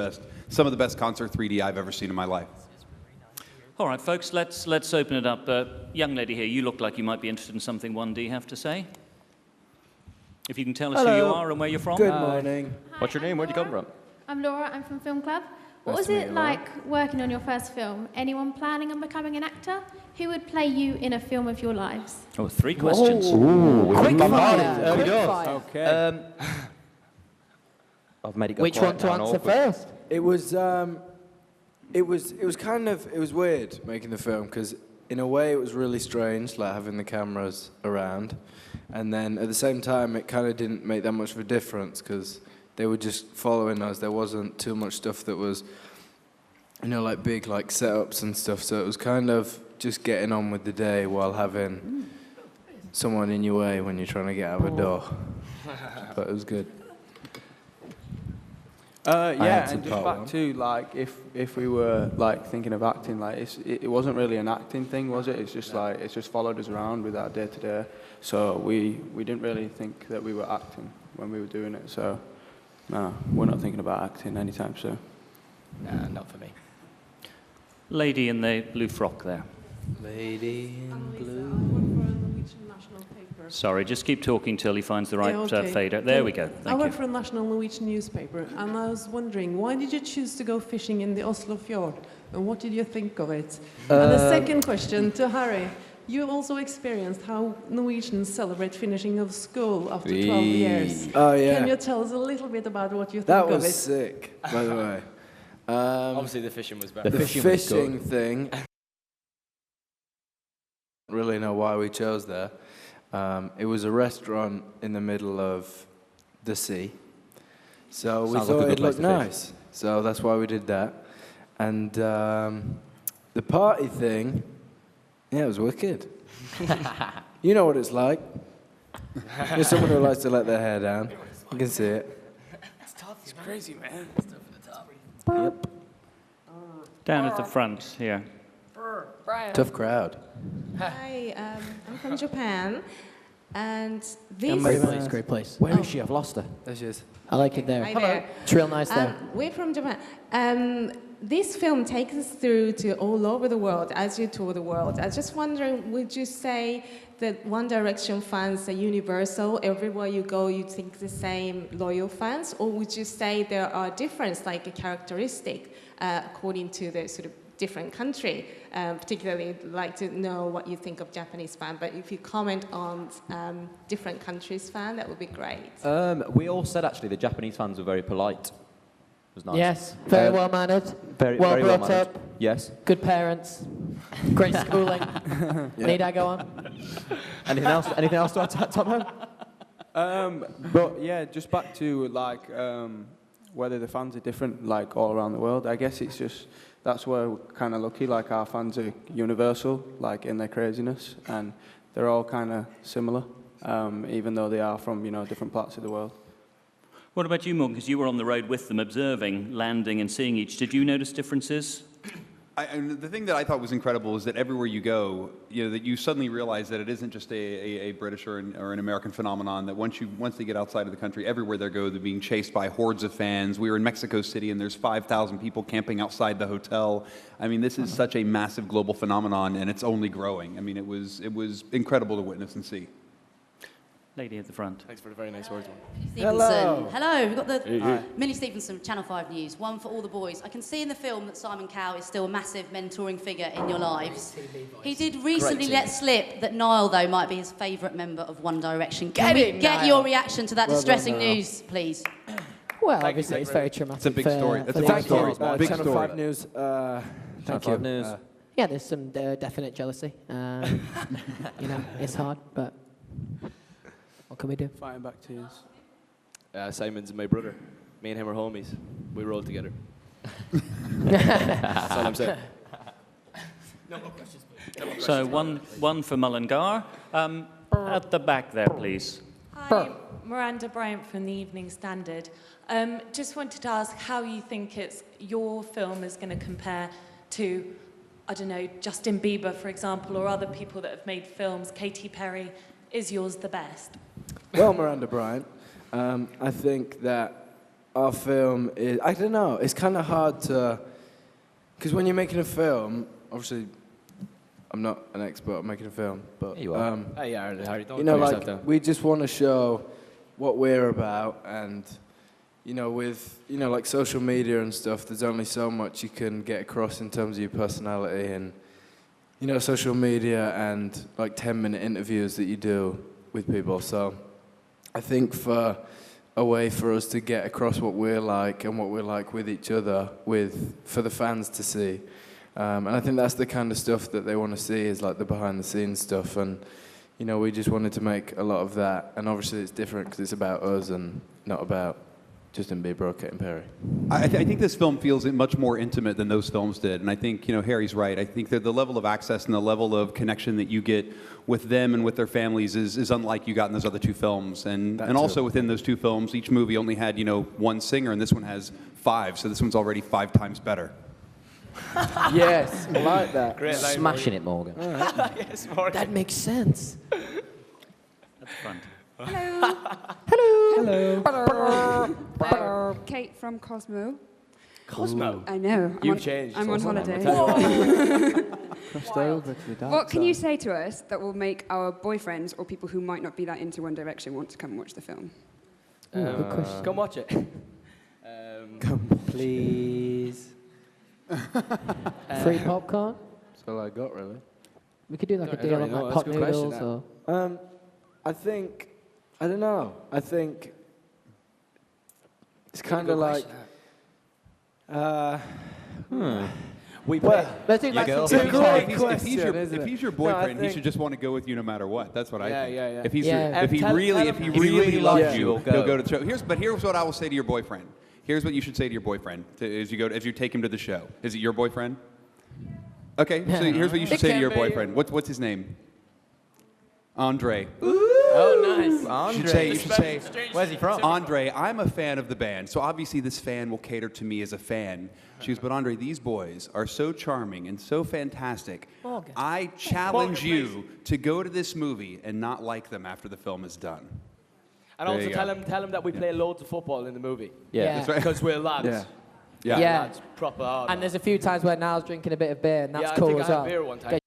P: best concert 3D I've ever seen in my life.
N: All right, folks, let's open it up. Young lady here, you look like you might be interested in something 1D have to say. If you can tell us who you are and where you're from.
K: Good morning.
A: What's your name? Where'd you come from?
Q: I'm Laura, I'm from Film Club. What
K: Nice
Q: was
K: to meet
Q: it
K: you, Laura.
Q: like working on your first film? Anyone planning on becoming an actor? Who would play you in a film of your lives?
N: Oh, 3 questions.
C: Quick
M: fire.
C: Quick
M: Quick
C: fire.
K: Okay.
C: I've made it go
M: Which one
C: quiet
M: to
C: now and
M: answer
C: awkward.
M: first?
K: It was weird making the film because in a way it was really strange, like having the cameras around, and then at the same time it kind of didn't make that much of a difference because they were just following us. There wasn't too much stuff that was, like big like setups and stuff. So it was kind of just getting on with the day while having someone in your way when you're trying to get out of a door. But it was good.
E: Yeah,
K: answered
E: and just
K: part
E: back
K: one.
E: to like if we were like thinking of acting, like it wasn't really an acting thing, was it? It's just like it's just followed us around with our day to day. So we didn't really think that we were acting when we were doing it. So no, we're not thinking about acting anytime soon.
M: Nah, not for me.
N: Lady in the blue frock there.
K: Lady in blue.
N: Sorry, just keep talking till he finds the right
R: Yeah, okay.
N: fader. There we go.
R: I
N: Thank
R: work
N: you.
R: for a national Norwegian newspaper, and I was wondering, why did you choose to go fishing in the Oslo fjord, and what did you think of it? And the second question to Harry, you also experienced how Norwegians celebrate finishing of school after 12 years.
K: Oh, yeah.
R: Can you tell us a little bit about what you think
K: That
R: of
K: was
R: it?
K: sick, by the way.
O: Obviously, the fishing was better.
K: The fishing thing. I don't really know why we chose there. It was a restaurant in the middle of the sea, so we
C: Sounds like a
K: thought
C: good
K: it
C: place
K: looked
C: to fish.
K: nice. So that's why we did that. And the party thing, yeah, it was wicked. You know what it's like. You're someone who likes to let their hair down. You can see it.
E: It's crazy, man.
K: Yep.
N: Down at the front here.
M: Brian.
K: Tough crowd.
S: Hi, I'm from Japan, and this.
M: Great place.
C: Where is she? I've lost her.
K: There she is.
M: I like it there.
S: Hi there.
M: It's real nice there.
S: We're from Japan. This film takes us through to all over the world as you tour the world. I was just wondering, would you say that One Direction fans are universal? Everywhere you go, you think the same loyal fans? Or would you say there are differences, like a characteristic, according to the sort of different country? Particularly, I'd like to know what you think of Japanese fan, but if you comment on different countries' fan, that would be great.
C: We all said, actually, the Japanese fans were very polite. It was nice.
M: Yes, very well mannered.
C: Very
M: well
C: very
M: brought
C: well-mannered.
M: up.
C: Yes.
M: Good parents. Great schooling.
C: Yeah.
M: Need I go on?
C: Anything else? Anything else to add, Tomo?
T: But yeah, just back to like whether the fans are different like all around the world. I guess it's just that's where we're kind of lucky. Like our fans are universal, like in their craziness, and they're all kind of similar, even though they are from different parts of the world.
N: What about you, Morgan? Because you were on the road with them, observing, landing, and seeing each. Did you notice differences?
P: And the thing that I thought was incredible is that everywhere you go, that you suddenly realize that it isn't just a British or an American phenomenon. That once they get outside of the country, everywhere they go, they're being chased by hordes of fans. We were in Mexico City, and there's 5,000 people camping outside the hotel. I mean, this is such a massive global phenomenon, and it's only growing. I mean, it was incredible to witness and see.
N: Lady at the front.
U: Thanks for the very nice words.
V: Stevenson. Hello. We've got the
U: Hi.
V: Millie Stevenson, Channel 5 News. One for all the boys. I can see in the film that Simon Cowell is still a massive mentoring figure in your lives. He did recently let slip that Niall, though, might be his favourite member of One Direction. Can we get your reaction to that distressing news, please?
M: Well, obviously, it's very traumatic.
P: It's a big story.
M: For
P: That's a
M: the
P: big story.
M: actors.
T: Channel 5 News. Thank you.
C: News.
M: Yeah, there's some definite jealousy. It's hard, but what can we do?
T: Fighting back tears.
U: Simon's my brother. Me and him are homies. We roll together. That's all I'm saying.
N: No more questions, please. So one for Mullingar. At the back there, please.
W: Hi, Miranda Bryant from the Evening Standard. Just wanted to ask how you think your film is going to compare to, I don't know, Justin Bieber, for example, or other people that have made films. Katy Perry, is yours the best?
T: Well, Miranda Bryant, I think that our film is, I don't know, it's kind of hard to, because when you're making a film, obviously, I'm not an expert at making a film, but,
U: you are. Hey, Harry, don't
T: you know,
U: put yourself
T: like,
U: down.
T: we just want to show what we're about, and, with, like social media and stuff, there's only so much you can get across in terms of your personality, and, social media and, like, 10-minute interviews that you do with people, so I think for a way for us to get across what we're like and what we're like with each other, for the fans to see. And I think that's the kind of stuff that they want to see, is like the behind-the-scenes stuff. And, we just wanted to make a lot of that. And obviously it's different because it's about us and not about Justin Bieber or Katy Perry.
P: I think this film feels much more intimate than those films did, and I think Harry's right. I think that the level of access and the level of connection that you get with them and with their families is unlike you got in those other two films, and also within those two films, each movie only had one singer, and this one has 5, so this one's already 5 times better.
T: Yes, I like that.
C: Great line, smashing it, Morgan.
U: Yes, Morgan.
M: That makes sense.
N: At the front.
X: Hello. Kate from Cosmo.
U: Cosmo?
X: I know.
U: You've changed.
X: I'm on
U: Cosmo.
X: holiday.
T: Crossed over to the dark
X: What can you
T: side.
X: say to us that will make our boyfriends or people who might not be that into One Direction want to come and watch the film?
M: Good question.
U: Come watch it.
T: Come, please.
M: Free popcorn?
T: That's all I got, really.
M: We could do like a
U: I
M: deal
U: don't
M: on
U: know,
M: like
U: that's
M: pot
U: a good question,
M: noodles
U: that.
M: or...
T: I think, I don't know. I think it's kind of like.
C: We
T: well,
M: let's do like
T: it's
M: some
T: a great
P: If
T: question, isn't
P: he's
T: it?
P: your
T: No, I
P: boyfriend, he
T: think-
P: should just want to go with you no matter what. That's what I think.
T: Yeah.
P: If he's
M: Yeah.
P: if he
U: Tell
P: really
U: him
P: loves
T: you,
P: you, he'll go to the show. Here's what I will say to your boyfriend. Here's what you should say to your boyfriend as you take him to the show. Is it your boyfriend? Okay, so here's what you should say to your boyfriend. What's his name? Andre.
O: Oh, nice.
P: You should say,
O: Where's he from?
P: Andre, I'm a fan of the band, so obviously this fan will cater to me as a fan. She goes, but Andre, these boys are so charming and so fantastic.
O: Morgan.
P: I challenge
O: Morgan,
P: you to go to this movie and not like them after the film is done.
O: And
P: There
O: also
P: you
O: tell him that we play loads of football in the movie.
A: Yeah.
P: That's right.
O: Because we're lads.
P: Yeah.
O: Yeah.
M: Yeah.
O: Lads, proper hard.
M: And there's a few times where Niall's drinking a bit of beer, and that's
O: yeah,
M: cool
O: I think
M: as
O: I
M: well.
O: had beer one time.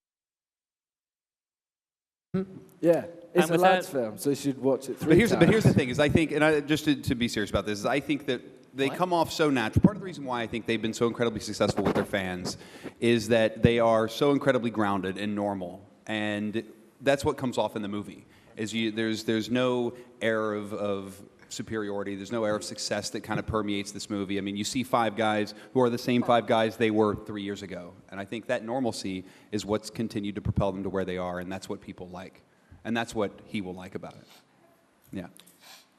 T: Yeah, it's a
N: without-
T: lads film, so you should watch it 3
P: But here's
T: times.
P: the thing: is I think, and just to be serious about this, is I think that they come off so natural. Part of the reason why I think they've been so incredibly successful with their fans is that they are so incredibly grounded and normal, and that's what comes off in the movie. There's no air of superiority. There's no air of success that kind of permeates this movie. I mean, you see 5 guys who are the same 5 guys they were 3 years ago, and I think that normalcy is what's continued to propel them to where they are, and that's what people like. And that's what he will like about it. Yeah.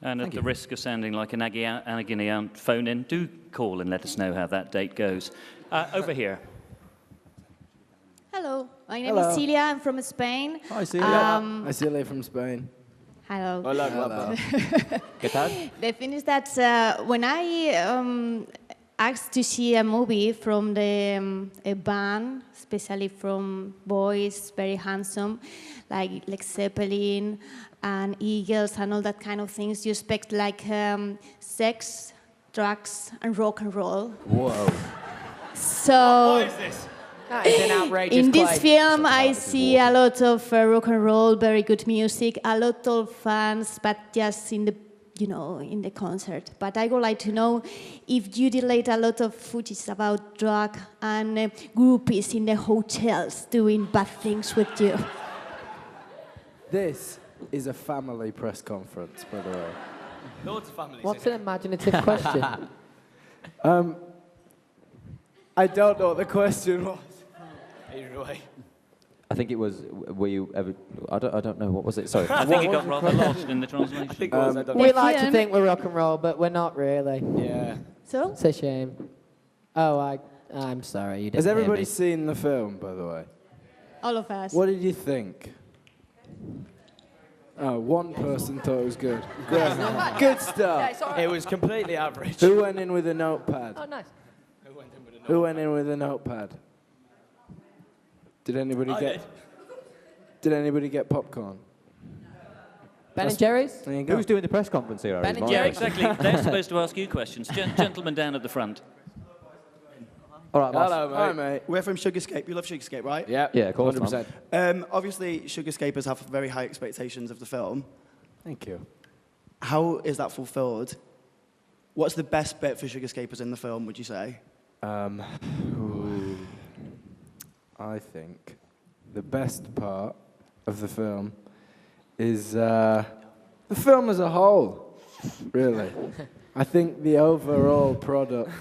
N: And at the risk of sounding like an agony aunt phone-in, do call and let us know how that date goes. Over here.
B: Hello, my name
T: Hello.
B: is Celia. I'm from Spain.
T: Hi, Celia. Hi, Celia from Spain.
B: Hello.
T: Hello.
P: ¿Qué tal?
B: The thing is that when I asked to see a movie from a band, especially from boys, very handsome, like Zeppelin and Eagles and all that kind of things, you expect like sex, drugs, and rock and roll.
T: Whoa.
B: So.
M: What is this? That is an outrageous
B: In this
M: claim.
B: film, I see a lot of rock and roll, very good music, a lot of fans, but just in the, in the concert. But I would like to know if you delete a lot of footage about drug and groupies in the hotels doing bad things with you.
T: This is a family press conference, by the way.
O: Loads of families.
M: What's an imaginative question?
T: I don't know what the question was.
O: Either way.
A: I think it was, were you ever, I don't know, what was it? Sorry.
N: I think it got rather lost in the translation.
O: I think it was, I don't know.
M: We like to think we're rock and roll, but we're not really.
O: Yeah.
B: So?
M: It's a shame. Oh, I'm sorry. You didn't
T: Has
M: hear
T: everybody
M: me.
T: seen the film, by the way?
B: All of us.
T: What did you think? Oh, one person thought it was good. Great. Good stuff.
O: It was completely average.
T: Who went in with a notepad?
M: Oh, nice.
T: Who went in with a notepad? Did anybody
O: I
T: get? Did anybody get popcorn?
M: Ben and Jerry's?
T: There you go.
A: Who's doing the press conference here?
M: Ben and
N: Yeah,
M: Jerry.
N: exactly. They're supposed to ask you questions. Gentleman down at the front.
A: All right, boss.
O: Hello, mate.
T: Hi, mate.
G: We're from Sugarscape. You love Sugarscape, right?
O: Yeah.
A: Yeah, of course,
O: 100%.
G: Obviously, Sugarscapers have very high expectations of the film.
T: Thank you.
G: How is that fulfilled? What's the best bit for Sugarscapers in the film, would you say?
T: I think the best part of the film is the film as a whole, really. I think the overall product,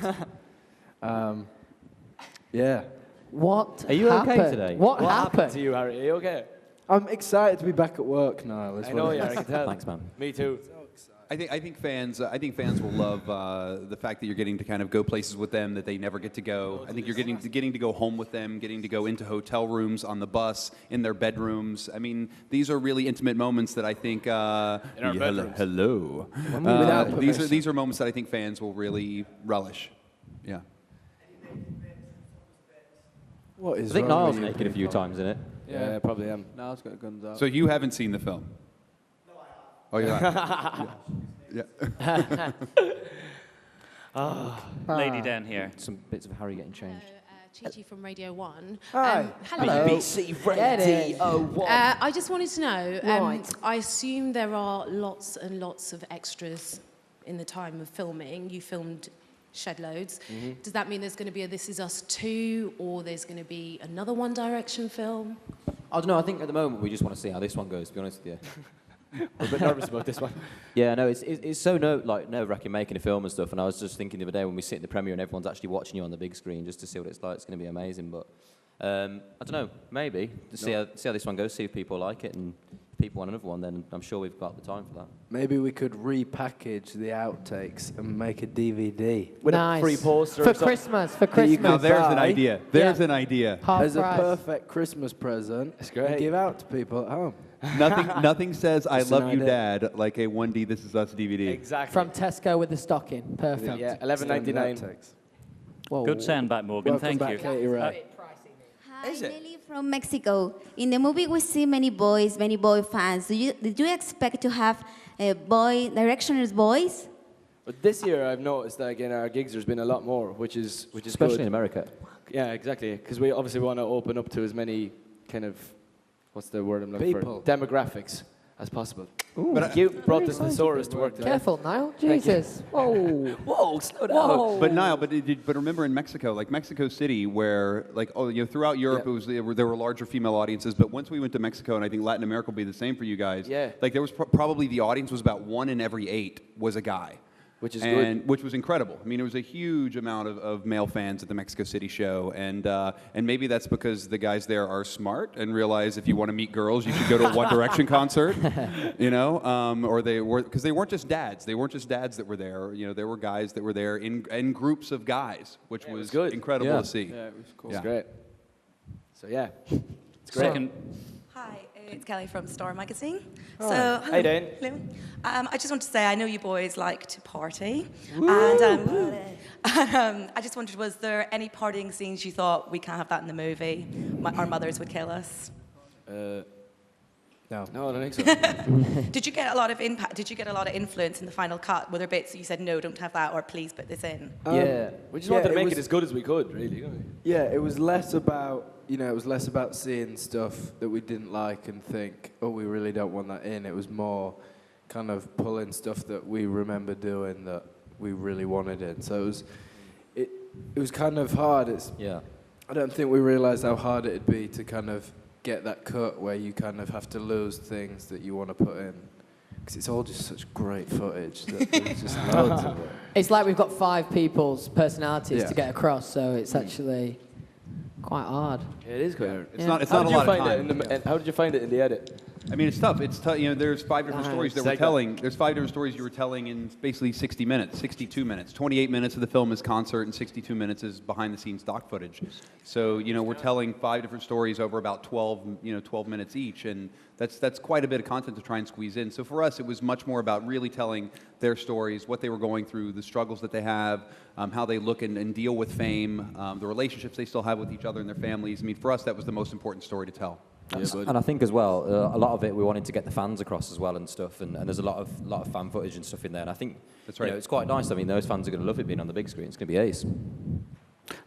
T: yeah.
M: What
A: Are you okay
M: happened?
A: today?
M: What
O: What
M: happened?
O: happened to you, Harry? Are you okay?
T: I'm excited to be back at work, Niall. Is
O: I
T: what
O: know
T: it
O: you are.
T: is.
O: I can tell.
A: Thanks, man.
O: Me too.
P: I think fans will love the fact that you're getting to kind of go places with them that they never get to go. I think you're getting to go home with them, getting to go into hotel rooms, on the bus, in their bedrooms. I mean, these are really intimate moments that I think.
O: In our bedrooms.
P: Hello.
T: Without
P: These are moments that I think fans will really relish. Yeah.
T: What is
A: I think
T: wrong
A: Niall's
T: with you
A: naked a few
T: people?
A: times, isn't it?
O: Yeah, probably am.
T: Niall's got guns out.
P: So you haven't seen the film? No, I have. Oh, you have? Yeah.
N: Lady down here.
A: Some bits of Harry getting changed.
H: Chichi from Radio 1.
T: Hi.
H: Hello.
O: BBC
H: Radio
O: 1.
H: I just wanted to know,
M: Right.
H: I assume there are lots and lots of extras in the time of filming. You filmed shed loads. Does that mean there's going to be a This Is Us 2 or there's going to be another One Direction film?
A: I don't know, I think at the moment we just want to see how this one goes, to be honest with you.
O: I'm a bit nervous about this one.
A: Yeah, no, it's so nerve-wracking making a film and stuff, and I was just thinking the other day when we sit in the premiere and everyone's actually watching you on the big screen just to see what it's like, it's going to be amazing, but I don't know, maybe, to see how this one goes, see if people like it, and if people want another one, then I'm sure we've got the time for that.
T: Maybe we could repackage the outtakes and make a DVD.
O: With
M: Nice.
O: a free poster.
M: For
O: or something.
M: Christmas, for
T: That you
M: Christmas.
P: Now there's an
T: buy.
P: idea. There's an idea.
M: Half
T: As a
M: price.
T: perfect Christmas present
O: That's great.
T: and give out to people at home.
P: Nothing says "I
O: Just
P: love
O: an
P: you,
O: idea.
P: Dad" like a 1D This Is Us DVD.
O: Exactly.
M: From Tesco with the stocking. Perfect.
O: Yeah, 11.99.
M: Whoa.
N: Good soundbite, Morgan.
O: Welcome
N: Thank
O: back,
N: you.
O: Katie, right.
D: Hi, Nelly from Mexico. In the movie, we see many boys, many boy fans. Did you expect to have a boy directioner's voice?
O: But this year, I've noticed that in our gigs, there's been a lot more, which is
U: Especially
O: good.
U: in America.
O: Yeah, exactly. Because we obviously want to open up to as many kind of, what's the word I'm looking
T: People.
O: for? Demographics as possible.
M: Ooh.
O: But you brought the thesaurus to work today.
M: Careful, Niall.
O: Thank you.
M: Jesus. Whoa.
O: Whoa, slow down.
M: Whoa.
P: But Niall, but remember in Mexico, like Mexico City, where throughout Europe there were larger female audiences, but once we went to Mexico, and I think Latin America will be the same for you guys.
O: Yeah.
P: Like there was probably the audience was about 1 in every 8 was a guy.
O: Which is good.
P: Which was incredible. I mean, there was a huge amount of male fans at the Mexico City show, and maybe that's because the guys there are smart and realize if you want to meet girls, you should go to a One Direction concert, or because they weren't just dads. They weren't just dads that were there. There were guys that were there in groups of guys, which was
O: good.
P: incredible to see.
O: Yeah, it was cool.
P: Yeah.
O: It's great. So yeah, it's great.
F: Hi, it's Kelly from Star Magazine.
O: Hi.
F: So,
O: Hey, Dan.
F: Hello. I just want to say I know you boys like to party,
O: Woo.
F: and I just wondered, was there any partying scenes you thought we can't have that in the movie? Our mothers would kill us.
O: No, I don't think so.
F: Did you get a lot of impact? Did you get a lot of influence in the final cut? Were there bits that you said no, don't have that, or please put this in?
O: We just wanted to make it as good as we could, really. Didn't we?
T: Yeah, it was less about seeing stuff that we didn't like and think, oh, we really don't want that in. It was more kind of pulling stuff that we remember doing that we really wanted in. So it was kind of hard. I don't think we realised how hard it'd be to kind of get that cut where you kind of have to lose things that you want to put in. Because it's all just such great footage that there's just loads of it.
M: It's like we've got 5 people's personalities
T: Yeah.
M: to get across, so it's actually quite hard.
O: Yeah, it is quite hard.
P: It's not a lot of time.
O: How did you find it in the edit?
P: I mean, it's tough. There's 5 different stories that we're
O: Sega.
P: telling. There's 5 different stories you were telling in basically 60 minutes, 62 minutes. 28 minutes of the film is concert, and 62 minutes is behind-the-scenes stock footage. So, we're telling 5 different stories over about 12 minutes each, and that's quite a bit of content to try and squeeze in. So for us, it was much more about really telling their stories, what they were going through, the struggles that they have, how they look and deal with fame, the relationships they still have with each other and their families. I mean, for us, that was the most important story to tell.
U: And I think as well, a lot of it we wanted to get the fans across as well and stuff, and there's a lot of fan footage and stuff in there. And I think
P: that's right.
U: It's quite nice. I mean, those fans are going to love it being on the big screen. It's going to be ace.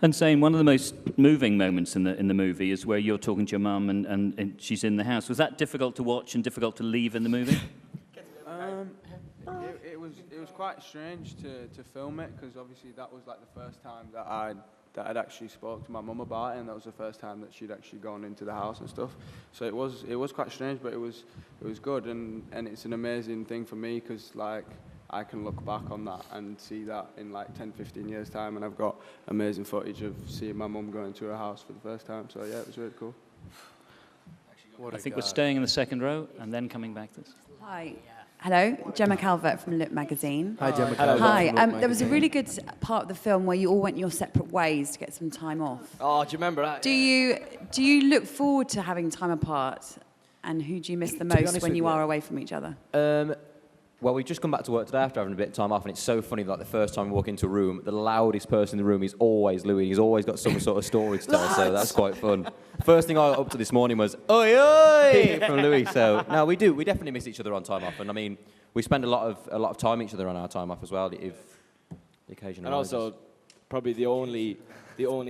N: And Zayn, one of the most moving moments in the movie is where you're talking to your mum and she's in the house. Was that difficult to watch and difficult to leave in the movie?
E: It was quite strange to film it because obviously that was like the first time that I'd actually spoke to my mum about it, and that was the first time that she'd actually gone into the house and stuff. So it was quite strange, but it was good, and it's an amazing thing for me because like I can look back on that and see that in like 10, 15 years time, and I've got amazing footage of seeing my mum going to her house for the first time. So yeah, it was really cool.
N: I think we're staying in the second row and then coming back to this.
I: Hi. Hello, Gemma Calvert from Look Magazine.
T: Hi, Gemma Calvert
I: Hi.
T: from Look
I: There was a
T: Magazine.
I: really good part of the film where you all went your separate ways to get some time off.
O: Oh, do you remember that?
I: Do you look forward to having time apart? And who do you miss the
U: be
I: most
U: honest
I: when
U: with
I: you
U: you-
I: are away from each other?
U: Well, we've just come back to work today after having a bit of time off, and it's so funny, like the first time we walk into a room, the loudest person in the room is always Louis. He's always got some sort of story to tell, so that's quite fun. First thing I got up to this morning was, oi, oi, from Louis. So, no, we definitely miss each other on time off, and I mean, we spend a lot of time each other on our time off as well, if the occasion
O: And
U: arises.
O: also, probably the only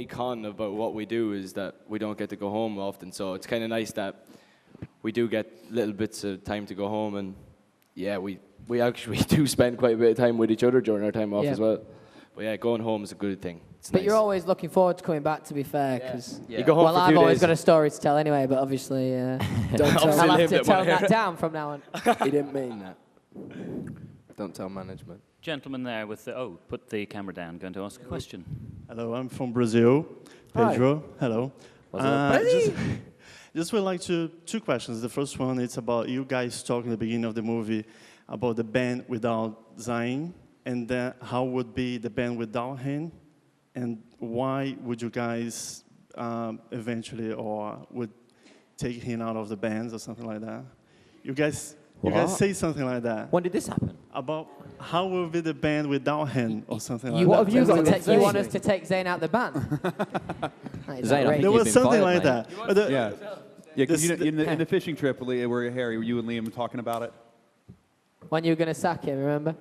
O: con about what we do is that we don't get to go home often. So it's kind of nice that we do get little bits of time to go home, and yeah, we actually do spend quite a bit of time with each other during our time off
M: Yeah.
O: as well. But yeah, going home is a good thing. It's
M: But
O: nice.
M: you're always looking forward to coming back, to be fair, because
O: You go home for a
M: I've
O: few
M: always
O: days.
M: got a story to tell anyway. But obviously, don't
T: tell
M: I'll
T: him
M: have to
T: that
M: tone
T: one.
M: that down from now on.
T: He didn't mean that. Don't tell management.
N: Gentleman there with the, put the camera down, going to ask a question.
L: Hello, I'm from Brazil.
N: Hi.
L: Pedro, hello.
N: What's up?
L: Just would like two questions. The first one is about you guys talking at the beginning of the movie about the band without Zayn, and then how would be the band without him, and why would you guys eventually or would take him out of the bands or something like that? You guys
U: What?
L: say something like that.
U: When did this happen?
L: About how will be the band without him or something like
M: You,
L: that.
M: what have you got to you want us to take Zayn out the band?
L: There was something like that.
P: Yeah, because in the fishing trip where Harry, you and Liam were talking about it.
M: When you were going to sack him, remember?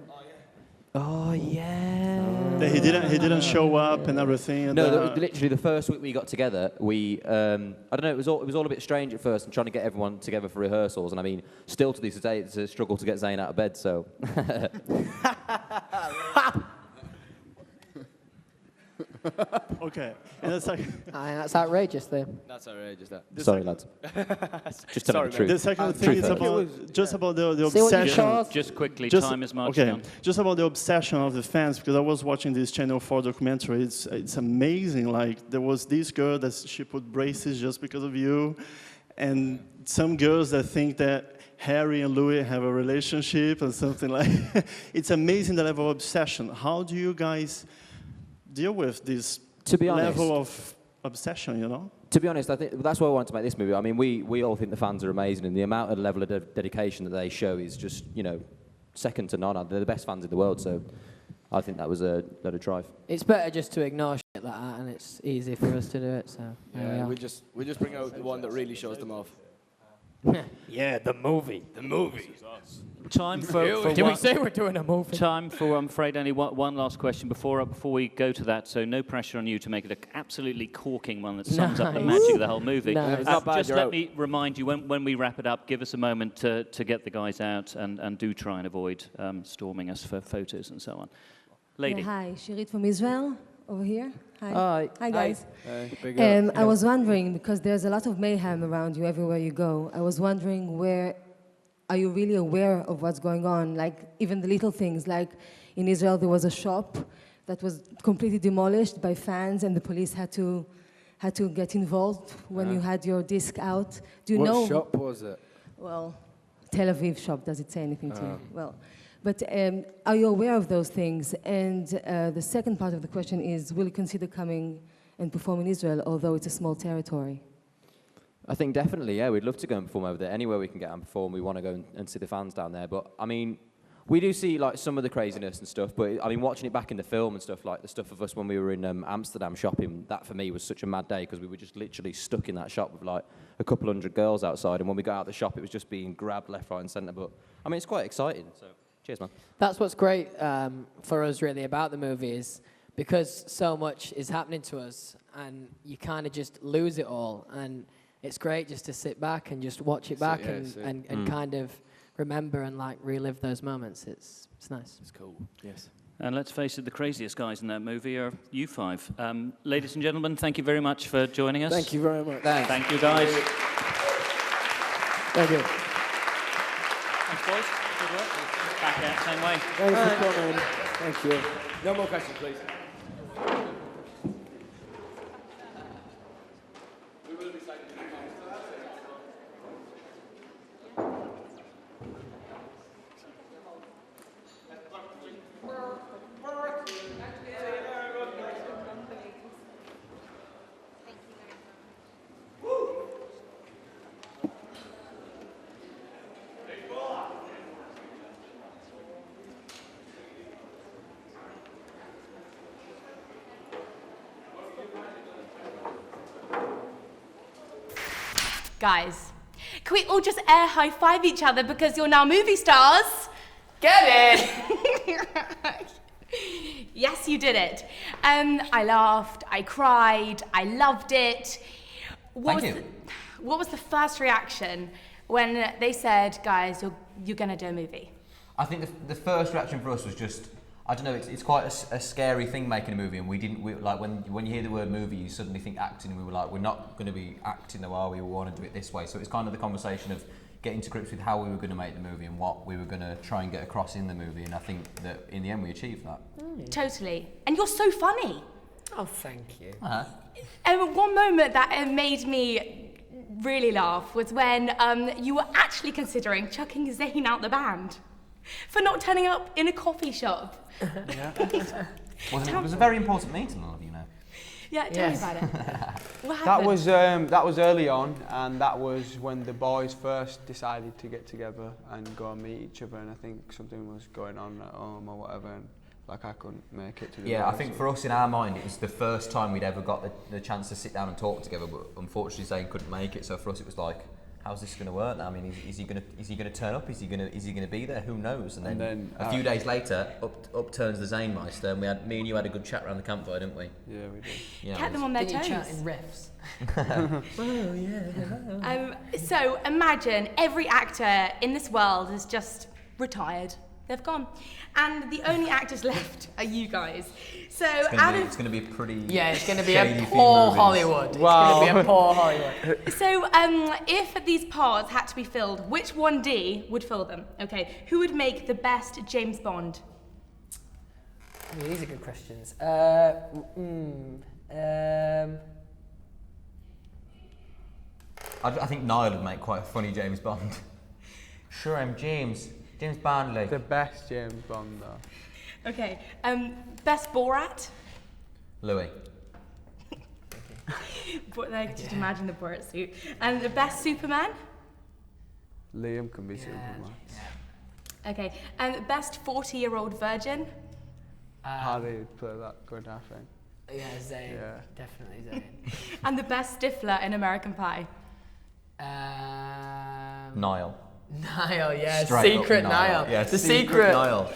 M: Oh yeah.
L: That he didn't show up and everything. And
U: No, literally the first week we got together, we I don't know, it was all a bit strange at first, and trying to get everyone together for rehearsals. And I mean, still to this day, it's a struggle to get Zayn out of bed. So.
L: Okay, and it's like
M: that's outrageous, then.
O: That's outrageous. That.
U: Sorry, lads. Just tell me the truth.
L: The second thing is about the obsession.
N: Just quickly, time is marching on.
L: Just about the obsession of the fans, because I was watching this Channel 4 documentary. It's amazing. Like there was this girl that she put braces just because of you, and some girls that think that Harry and Louis have a relationship and something like. It's amazing the level of obsession. How do you guys deal with this level of obsession, you know?
U: To be honest, I think that's why I wanted to make this movie. I mean, we all think the fans are amazing, and the amount of level of dedication that they show is just, second to none. They're the best fans in the world, so I think that was a load of drive.
M: It's better just to ignore shit like that, and it's easy for us to do it. So
O: Yeah, we just bring out the one that really shows them off.
M: Yeah, the movie.
O: The movie.
N: Time for
M: Did we say we're doing a movie?
N: Time for, I'm afraid, only one last question before we go to that. So no pressure on you to make it an absolutely corking one that sums up the magic of the whole movie.
M: Nice.
O: It's not bad,
N: Just
O: you're
N: let
O: out.
N: me remind you, when we wrap it up, give us a moment to get the guys out, and do try and avoid storming us for photos and so on. Lady.
J: Yeah, hi, Shirit from Israel, over here. Hi.
U: Hi.
J: Hi, guys.
O: Hey, big up.
J: I was wondering, because there's a lot of mayhem around you everywhere you go, I was wondering are you really aware of what's going on? Like, even the little things, like in Israel there was a shop that was completely demolished by fans, and the police had to get involved when you had your disc out. Do you know?
T: What shop was it?
J: Well, Tel Aviv shop, does it say anything to you? Well, but are you aware of those things? And the second part of the question is, will you consider coming and perform in Israel, although it's a small territory?
U: I think definitely, yeah. We'd love to go and perform over there. Anywhere we can get and perform, we want to go and see the fans down there. But, I mean, we do see, like, some of the craziness and stuff. But, I mean, watching it back in the film and stuff, like the stuff of us when we were in Amsterdam shopping, that, for me, was such a mad day because we were just literally stuck in that shop with, like, a couple hundred girls outside. And when we got out of the shop, it was just being grabbed left, right and centre. But, I mean, it's quite exciting. So, cheers, man.
M: That's what's great for us, really, about the movie is because so much is happening to us, and you kind of just lose it all. And it's great just to sit back and just watch it back and kind of remember and like relive those moments. It's nice.
O: It's cool. Yes.
N: And let's face it, the craziest guys in that movie are you five. Ladies and gentlemen, thank you very much for joining us.
T: Thank you very much.
M: Thanks.
N: Thank you, guys.
T: Thank you.
N: Thanks, boys. Good work. Back out same way.
T: Thanks for coming. Thank you.
O: No more questions, please.
K: Guys, can we all just air high five each other because you're now movie stars? Get it? Yes, you did it. I laughed, I cried, I loved it. What was the first reaction when they said, guys, you're gonna do a movie?
U: I think the first reaction for us was just, I don't know, it's quite a scary thing making a movie, and we like when you hear the word movie, you suddenly think acting, and we were like, we're not going to be acting though, are we? We want to do it this way. So it's kind of the conversation of getting to grips with how we were going to make the movie and what we were going to try and get across in the movie, and I think that in the end we achieved that.
K: Totally. And you're so funny.
M: Oh, thank you.
K: And one moment that made me really laugh was when you were actually considering chucking Zayn out the band for not turning up in a coffee shop.
U: It was a very important meeting, all of you know.
K: Yeah, tell me about it. What
E: That
K: happened?
E: was early on, and that was when the boys first decided to get together and go and meet each other. And I think something was going on at home or whatever, and like I couldn't make it to the.
U: Yeah, I think for us in our mind, it was the first time we'd ever got the chance to sit down and talk together. But unfortunately, Zayn couldn't make it. So for us, it was like, how's this going to work now? I mean, is he going to turn up? Is he going to be there? Who knows? And then a few days later, up turns the Zayn Meister, and me and you had a good chat around the campfire, didn't we?
E: Yeah, we did.
U: Yeah,
K: Kept them on their
M: Didn't
K: toes.
M: you chat in riffs?
U: Well, yeah.
K: So imagine every actor in this world is just retired. They've gone. And the only actors left are you guys. So
U: It's going to be a pretty
M: it's going to be
U: shady
M: a
U: few
M: poor
U: movies.
M: Hollywood.
E: Wow.
M: It's going to be a poor Hollywood.
K: So if these parts had to be filled, which 1D would fill them? Okay, who would make the best James Bond?
M: Ooh, these are good questions.
U: I think Niall would make quite a funny James Bond. Sure, I'm James Bond, like.
E: The best James Bond, though.
K: Okay, best Borat?
U: Louis.
K: But like, just imagine the Borat suit. And the best Superman?
E: Liam can be Superman.
K: Okay, and best 40-year-old virgin?
E: Harry would play that good, I think.
M: Yeah, Zayn.
E: Yeah.
M: Definitely Zayn.
K: And the best Stifler in American Pie?
U: Niall.
M: Niall, yeah.
U: Straight up
M: Secret
U: Niall.
M: Niall.
U: Yeah,
M: the
U: secret Niall.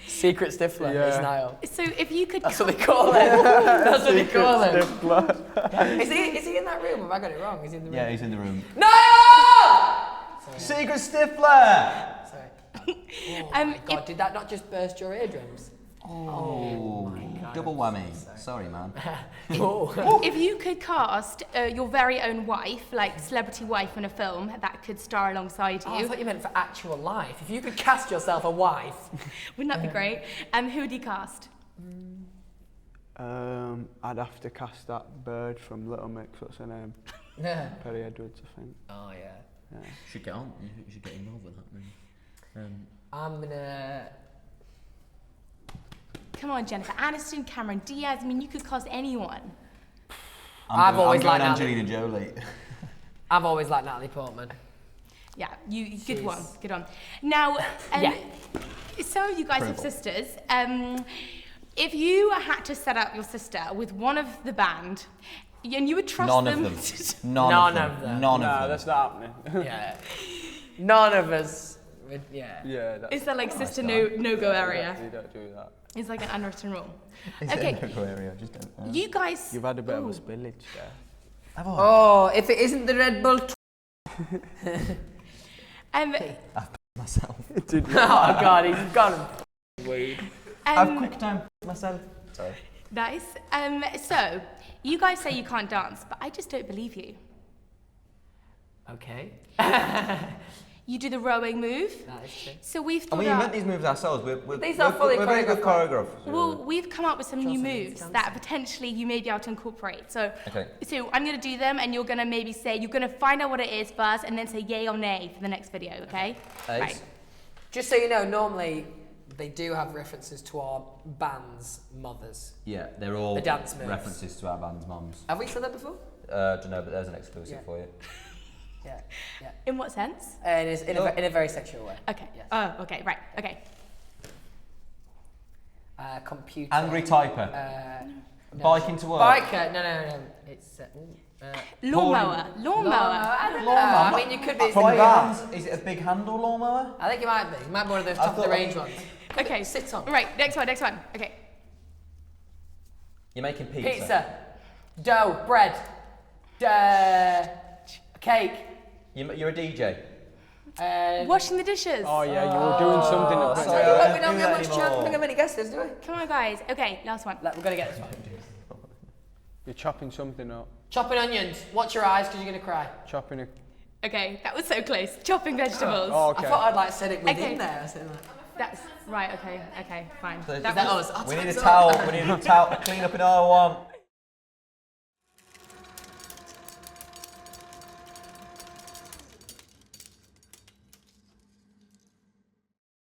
M: Secret Stifler is Niall.
K: So if you could...
M: That's what they call him. That's what they call him.
E: Stifler.
M: Is he in that room? Have I got it wrong? Is he in the room?
U: Yeah, he's in the room.
M: Niall!
U: Secret Stifler!
M: Sorry. Oh my God, did that not just burst your eardrums?
U: Oh, double whammy. Sorry, man.
K: If you could cast your very own wife, like celebrity wife in a film that could star alongside you.
M: Oh, I thought you meant for actual life. If you could cast yourself a wife.
K: Wouldn't that be great? Who would you cast?
E: I'd have to cast that bird from Little Mix. What's her name?
M: Yeah.
E: Perry Edwards, I think.
M: Oh, yeah.
U: You should get on. You should get involved with that, man.
M: I'm gonna...
K: Come on, Jennifer Aniston, Cameron Diaz. I mean, you could cast anyone.
M: I've always liked
U: Angelina Jolie.
M: I've always liked Natalie Portman.
K: Yeah, good one, good one. Now, so you guys have sisters. If you had to set up your sister with one of the band, and you would trust
U: None
K: them...
U: of them. None of them.
E: No, that's not happening.
M: Yeah. None of us. Yeah.
E: Yeah.
K: Is that like sister no-go area?
E: You don't do that.
K: It's like an unwritten rule.
U: Is
K: Okay.
U: it a no-go area? Just don't know.
K: You guys...
E: You've had a bit of a spillage there.
M: Oh, if it isn't the Red Bull...
U: I've myself.
M: Oh, God, he's gone.
E: Weed.
U: I've quick time myself. Sorry.
K: Nice. So, you guys say you can't dance, but I just don't believe you.
M: Okay.
K: You do the rowing move.
M: That is true.
K: So we've
U: And
K: thought
U: we
K: out...
U: invent these moves ourselves.
M: These are fully
U: we're very good choreographers.
K: Well, we've come up with some new moves that potentially you may be able to incorporate. So, so I'm going to do them, and you're going to maybe say, you're going to find out what it is first, and then say yay or nay for the next video, okay? Right.
M: Just so you know, normally they do have references to our band's mothers.
U: Yeah, they're all
M: The dance moves.
U: references to our band's mums.
M: Have we said that before?
U: Don't know, but there's an exclusive for you.
M: Yeah, yeah.
K: In what sense?
M: In a very sexual way.
K: Okay.
M: Yes.
K: Oh, okay, right, okay.
M: Computer.
U: Angry typer.
M: No.
U: Bike into work.
M: Biker. No. It's
K: Lawnmower. Lawnmower.
M: I don't know. I mean, you could be.
U: From bands, is it a big handle lawnmower?
M: I think it might be. It might be one of those top of the range ones.
K: Okay.
M: Sit on.
K: Right, next one. Okay.
U: You're making pizza.
M: Pizza. Dough. Bread. Cake.
U: You're a DJ.
K: Washing the dishes.
E: Oh yeah, you were doing something.
M: I tell you what, we don't get much chance. We don't have many guesses, do we?
K: Come on, guys. Okay, last one.
M: We're gonna get this one.
E: You're chopping something up.
M: Chopping onions. Watch your eyes, because you're gonna cry.
E: Chopping a.
K: Okay, that was so close. Chopping vegetables.
E: Oh, okay.
M: I thought I'd like said it within there. I said like.
K: That's right. Okay, fine.
U: So
K: That
U: is
K: was
U: we need a towel. We need a towel to clean up in aisle one.